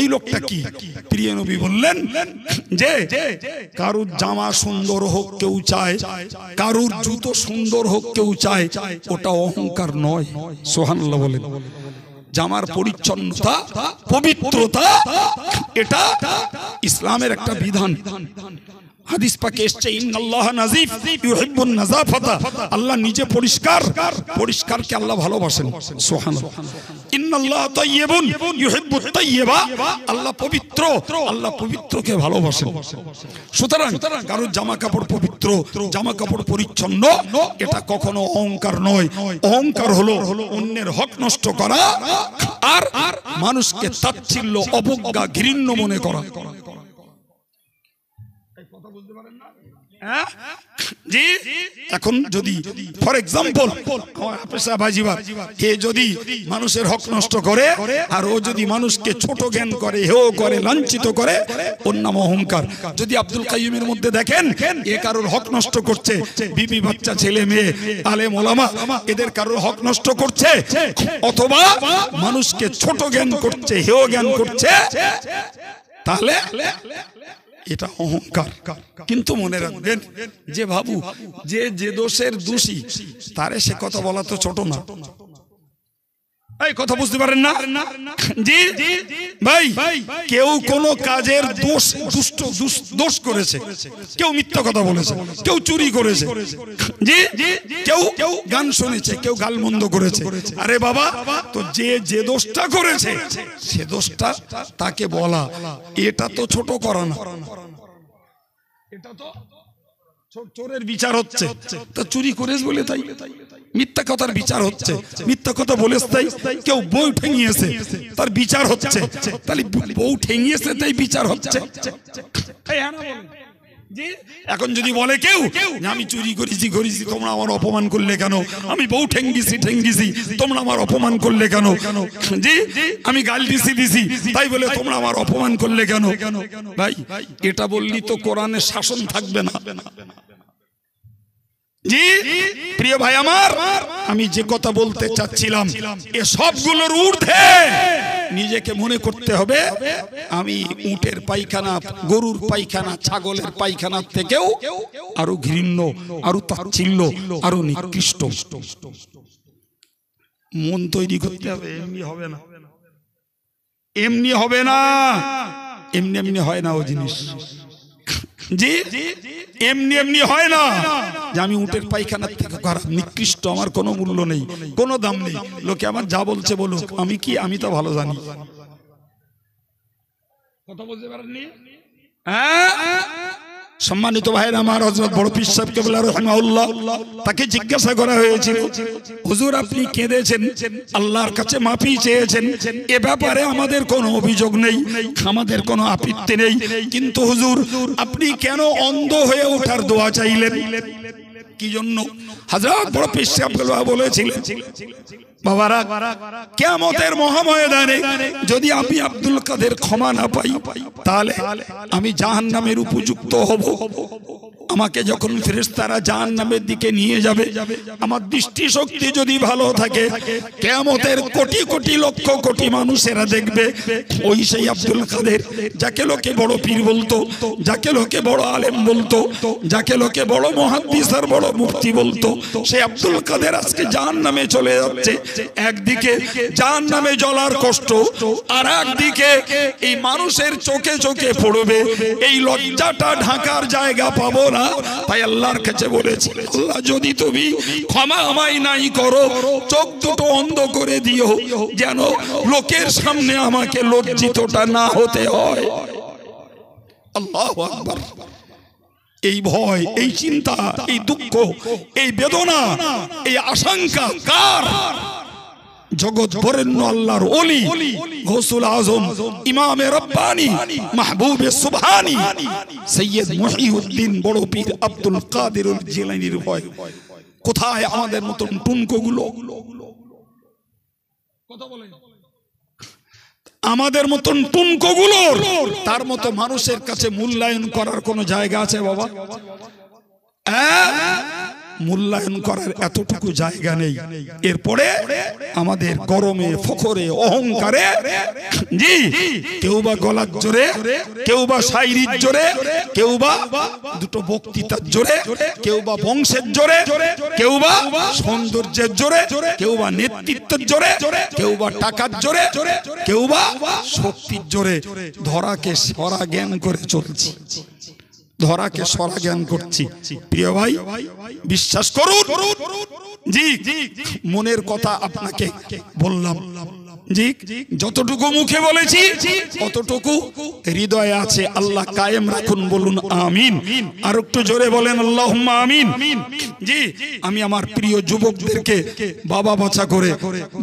এই লোকটা কি? প্রিয় নবী বললেন যে কারুর জামা সুন্দর হোক কেউ চায়, কারুর জুতো সুন্দর হোক কেউ চায়, ওটা অহংকার নয়। সুবহানাল্লাহ বলেন। জামার পরিচ্ছন্নতা, পবিত্রতা, এটা ইসলামের একটা বিধান। হাদিস পাকে এসেছে, ইন্নাল্লাহা নাযীফ ইউহিব্বুন নাযাফাতা। আল্লাহ নিজে পরিষ্কার, পরিষ্কারকে আল্লাহ ভালোবাসেন। সুবহানাল্লাহ। ইন্নাল্লাহা তাইয়্যিবুন ইউহিব্বুত তাইয়্যিবা। আল্লাহ পবিত্র, আল্লাহ পবিত্রকে ভালোবাসেন। সুতরাং কারোর জামা কাপড় পবিত্র, জামা কাপড় পরিচ্ছন্ন, এটা কখনো অহংকার নয়। অহংকার হলো অন্যের হক নষ্ট করা আর মানুষকে তাচ্ছিল্য, অবজ্ঞা, ঘৃণ্য মনে করা। জি এখন যদি ফর এক্সাম্পল যদি মানুষের হক নষ্ট করে আর ও যদি মানুষকে ছোট জ্ঞান করে, হেও করে, লাঞ্ছিত করে, ওর নাম অহংকার। যদি আব্দুল কাইয়ুমের মধ্যে দেখেন এ কারোর হক নষ্ট করছে, বিবি বাচ্চা ছেলে মেয়ে আলেম ওলামা এদের কারোর হক নষ্ট করছে, অথবা মানুষকে ছোট জ্ঞান করছে, হেও জ্ঞান করছে, তাহলে এটা অহংকার। কিন্তু মনে রাখবেন যে বাবু যে যে দোষের দোষী তারে সে কথা বলা তো ছোট না। এই কথা বুঝতে পারেন না? জি ভাই, কেউ কোন কাজের দোষ করেছে, কেউ মিথ্যা কথা বলেছে, কেউ চুরি করেছে, জি কেউ গান শুনেছে, কেউ গালমন্দ করেছে। আরে বাবা, তো যে যে দোষটা করেছে সে দোষটা তাকে বলা, এটা তো ছোট করা না। এটা তো চোরের বিচার হচ্ছে, তা চুরি করেছ বলে তাই মিথ্যা কথার বিচার হচ্ছে, মিথ্যা কথা বলেছ তাই কেউ বউ ঠেঙিয়েছে তার বিচার হচ্ছে, তাহলে বউ ঠেঙিয়েছে তাই বিচার হচ্ছে। এখন যদি বলে কেউ আমি চুরি করেছি তোমরা আমার অপমান করলে কেন, আমি বউ ঠেঙ্গিছি তোমরা আমার অপমান করলে কেন, জি আমি গাল দিছি তাই বলে তোমরা আমার অপমান করলে কেন, ভাই এটা বললি তো কোরআনের শাসন থাকবে না। জি প্রিয় ভাই আমার, আমি যে কথা বলতে চাচ্ছিলাম এ সবগুলোর ঊর্ধ্বে নিজেকে মনে করতে হবে আমি উটের পায়খানা, গরুর পায়খানা, ছাগলের পায়খানা থেকেও আরো ঘৃণ্য, আরো তাচ্ছিল্য, আরো নিকৃষ্ট। মন তৈরি করতে হবে, এমনি হবে না, এমনি হবে না, এমনি হয় না ও জিনিস। জি এমনি হয় না যে আমি উটের পায়খানার থেকে খারাপ, নিকৃষ্ট, আমার কোনো মূল্য নেই, কোনো দাম নেই, লোকে আমার যা বলছে বলুক, আমি কি, আমি তো ভালো জানি। কথা বলতে পারেননি? সম্মানিত ভাইরা আমার, হযরত বড় পীর সাহেব কেবলা রাহিমাহুল্লাহ তাকে জিজ্ঞাসা করা হয়েছিল, হুজুর আপনি কেঁদেছেন, আল্লাহর কাছে মাফি চেয়েছেন, এ ব্যাপারে আমাদের কোনো অভিযোগ নেই, আমাদের কোনো আপত্তি নেই, কিন্তু হুজুর আপনি কেন অন্ধ হয়ে ওঠার দোয়া চাইলেন? কি জন্য? হযরত বড় পীর সাহেব কেবলা বলেছিলেন, বাবারা কিয়ামতের মহাময়দানে যদি আমি আব্দুল কাদের ক্ষমা না পাই তাহলে আমি জাহান্নামের উপযুক্ত হব। আমাকে যখন ফেরেশতারা জাহান্নামের দিকে নিয়ে যাবে, আমার দৃষ্টি শক্তি যদি ভালো থাকে, কিয়ামতের কোটি কোটি লক্ষ কোটি মানুষেরা দেখবে ওই সেই আব্দুল কাদের যাকে লোকে বড় পীর বলতো, যাকে লোকে বড় আলেম বলতো, যাকে লোকে বড় মুহাদ্দিস আর বড় মুফতি বলতো, সেই আব্দুল কাদের আজকে জাহান্নামে চলে যাচ্ছে। একদিকে জাহান্নামে জ্বলার কষ্ট, আর একদিকে এই মানুষের চোখে চোখে পড়বে, এই লজ্জাটা ঢাকার জায়গা পাবো না। তাই আল্লাহর কাছে বলেছি, আল্লাহ যদি তুমি ক্ষমা আমায় নাই করো, চোখ দুটো অন্ধ করে দিও, যেন লোকের সামনে আমাকে লজ্জিতটা না হতে হয়। আল্লাহু আকবার। এই ভয়, এই চিন্তা, এই দুঃখ, এই বেদনা, এই আশঙ্কা কার? জগৎ বরেণ্য আল্লাহর ওলি, গৌসুল আজম, ইমামে রব্বানি, মাহবুবে সুবহানি, সৈয়দ মুহিউদ্দিন বড় পীর আব্দুল কাদের জিলানীর ভয়। কোথায় আমাদের মতন টুনকোগুলো? কথা বলেন, আমাদের মতন টুনকোগুলোর তার মতো মানুষের কাছে মূল্যায়ন করার কোন জায়গা আছে বাবা? মূল্যায়ন করার এতটুকু জায়গা নেই। এরপরে আমাদের গরমে, ফখরে, অহংকারে, জি কেউ বা গলার জোরে, কেউ বা শায়রির জোরে, কেউ বা দুটো বক্তৃতার জোরে, কেউ বা বংশের জোরে, কেউ বা সৌন্দর্যের জোরে, কেউ বা নেতৃত্বের জোরে, কেউ বা টাকার জোরে, কেউ বা শক্তির জোরে ধরাকে সরা জ্ঞান করে চলছি, ধরাকে সরা জ্ঞান করছি। প্রিয় ভাই বিশ্বাস করুন, জি মনের কথা আপনাকে বললাম, জি যতটুকু মুখে বলেছি ততটুকু হৃদয়ে আছে। আল্লাহ কায়েম রাখুন, বলুন আমিন। আর একটু জোরে বলেন আল্লাহুম্মা আমিন। জি আমি আমার প্রিয় যুবকদেরকে বাবা বাছা করে,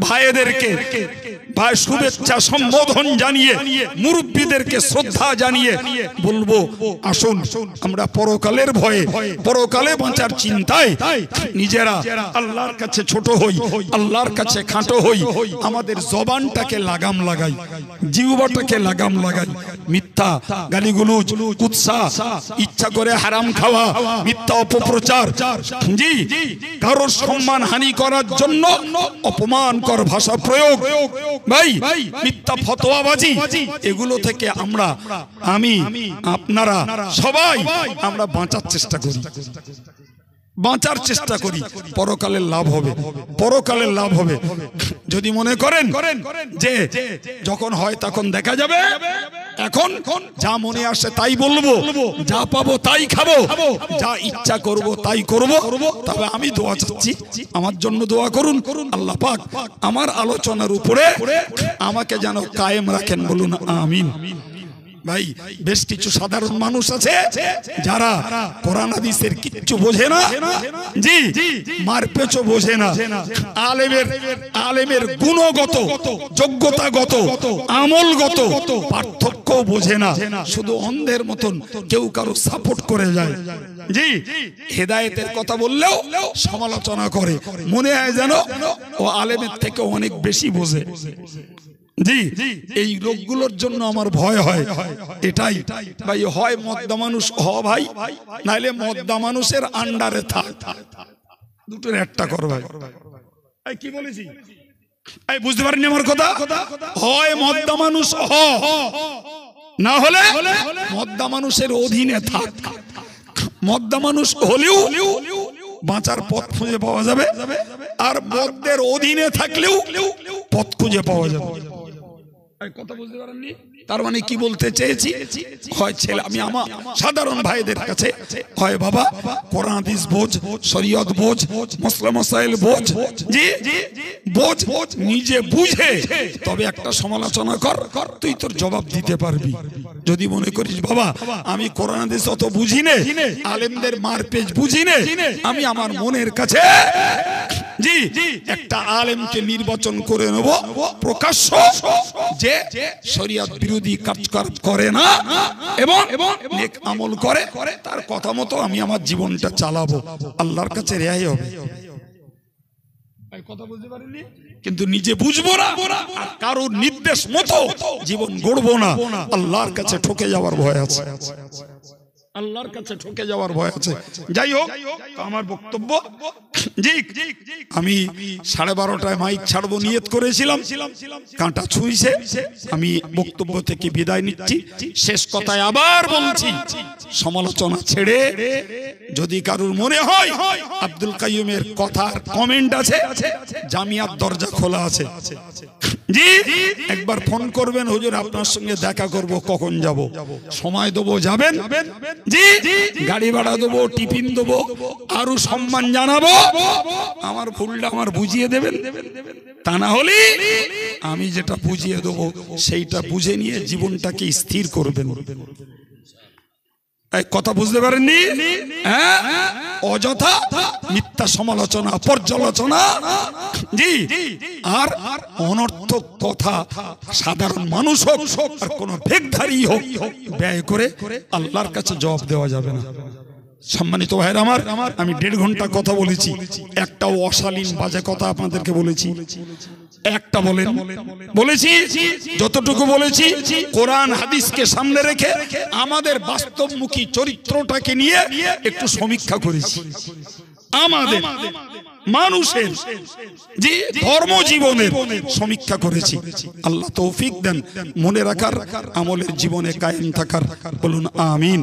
ভাইদেরকে ভাই শুভেচ্ছা সম্বোধন জানিয়ে মুরব্বীদেরকে শ্রদ্ধা জানিয়ে বলবো, আসুন আমরা পরকালের ভয়ে, পরকালে বাঁচার চিন্তায় নিজেরা আল্লাহর কাছে ছোট হই, আল্লাহর কাছে খাটো হই। আমাদের জবানটাকে লাগাম লাগাই, জিহ্বাটাকে লাগাম লাগাই। মিথ্যা গালিগুলোজ, কুৎসা, ইচ্ছা করে হারাম খাওয়া, মিথ্যা অপপ্রচার, জি কারোর সম্মান হানি করার জন্য অপমানকর ভাষা প্রয়োগ, ভাই মিথ্যা ফতোয়াবাজি, এগুলো থেকে আমি আপনারা সবাই আমরা বাঁচার চেষ্টা করি, বাঁচার চেষ্টা করি। পরকালের লাভ হবে, পরকালের লাভ হবে। যদি মনে করেন যে যখন হয় তখন দেখা যাবে, এখন যা মনে আসে তাই বলবো, যা পাবো তাই খাবো, যা ইচ্ছা করব তাই করব, তবে আমি দোয়া চাচ্ছি, আমার জন্য দোয়া করুন। আল্লাহ পাক আমার আলোচনার উপরে আমাকে যেন কায়েম রাখেন, বলুন আমিন। ভাই বেশ কিছু সাধারণ মানুষ আছে যারা কোরআন হাদিসের কিচ্ছু বোঝে না, জি মারপেচও বোঝে না, আলেমের গুণগত, যোগ্যতাগত, আমলগত পার্থক্য বোঝে না, শুধু অন্ধের মতন কেউ কারো সাপোর্ট করে যায়। জি হেদায়েতের কথা বললেও সমালোচনা করে, মনে হয় যেন ও আলেমের থেকে অনেক বেশি বোঝে। জি এই লোকগুলোর জন্য আমার ভয় হয়, এটাই ভাই, হয় মদ্দা মানুষ হ ভাই, নাইলে মদ্দা মানুষের আন্ডারে থাক, দুটোর একটা কর ভাই। কি বলেছি বুঝতে পারেননি আমার কথা? হয় মদ্দা মানুষ হ, না হলে মদ্দা মানুষের অধীনে থাক। মদ্দা মানুষ হলেও বাঁচার পথ খুঁজে পাওয়া যাবে, আর মদ্দের অধীনে থাকলেও পথ খুঁজে পাওয়া যাবে। কথা বুঝতে পারেননি? তার মানে কি বলতে চেয়েছি, হয় ছেলে, আমি আমার সাধারণ ভাইদের কাছে, হয় বাবা কোরআন হাদিস বোঝ, শরীয়ত বোঝ, মাসলা মাসাইল বোঝ, জি বোঝ, নিজে বুঝে তবে একটা সমালোচনা কর, তুই তোর জবাব দিতে পারবি। যদি মনে করিস বাবা আমি কোরআন হাদিস অত বুঝি নে, আলেমদের মারপেচ বুঝি নে, আমি আমার মনের কাছে জি একটা আলেমকে নির্বাচন করে নেব প্রকাশ্য, যে শরীয়ত বিরোধী কাজ করে না এবং নেক আমল করে, তার কথা মতো আমি আমার জীবনটা চালাবো, আল্লাহর কাছে রেহাই হবে। কথা বুঝতে পারেননি? কিন্তু নিজে বুঝবো না আর কারোর নির্দেশ মতো জীবন গড়বো না, আল্লাহর কাছে ঠকে যাওয়ার ভয় আছে, আল্লাহর কাছে ঠকে যাওয়ার ভয় আছে। যাই হোক, আমার বক্তব্য, জি আমি 12:30টায় মাইক ছাড়বো নিয়ত করেছিলাম, কাঁটা ছুঁইছে, আমি বক্তব্য থেকে বিদায় নিচ্ছি। শেষ কথায় আবার বলছি, সমালোচনা ছেড়ে যদি কারুর মনে হয় আব্দুল কাইয়ুমের কথার কমেন্ট আছে, জামিয়ার দরজা খোলা আছে, জি একবার ফোন করবেন, হুজুর আপনার সঙ্গে দেখা করব, কখন যাব, সময় দেবো, যাবেন, জি গাড়ি ভাড়া দেবো, টিফিন দেবো, আরো সম্মান জানাবো, আমার ভুলটা আমার বুঝিয়ে দেবেন। তা না হলে আমি যেটা বুঝিয়ে দেবো সেইটা বুঝে নিয়ে জীবনটাকে স্থির করবেন। কথা বুঝতে পারেননি? অযথা মিথ্যা সমালোচনা, পর্যালোচনা, জি আর অনর্থক কথা সাধারণ মানুষ হোক আর কোন ভেকধারী হোক ব্যয় করে আল্লাহর কাছে জবাব দেওয়া যাবে না। সম্মানিত ভাইরা আমার, আমি 1.5 ঘন্টা কথা বলেছি, একটাও অশালীন বাজে কথা আপনাদেরকে বলেছি একটা বলেছি, যতটুকু বলেছি কোরআন হাদিসকে সামনে রেখে আমাদের বাস্তবমুখী চরিত্রটাকে নিয়ে একটু সমীক্ষা করেছি, আমাদের মানুষের যে ধর্মজীবনের সমীক্ষা করেছি। আল্লাহ তৌফিক দেন মনে রাখার, আমলের জীবনে কায়েম থাকার, বলুন আমিন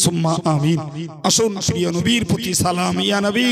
সুম্মা আমিন। আসুন প্রিয় নবীর প্রতি সালাম, ইয়া নবী।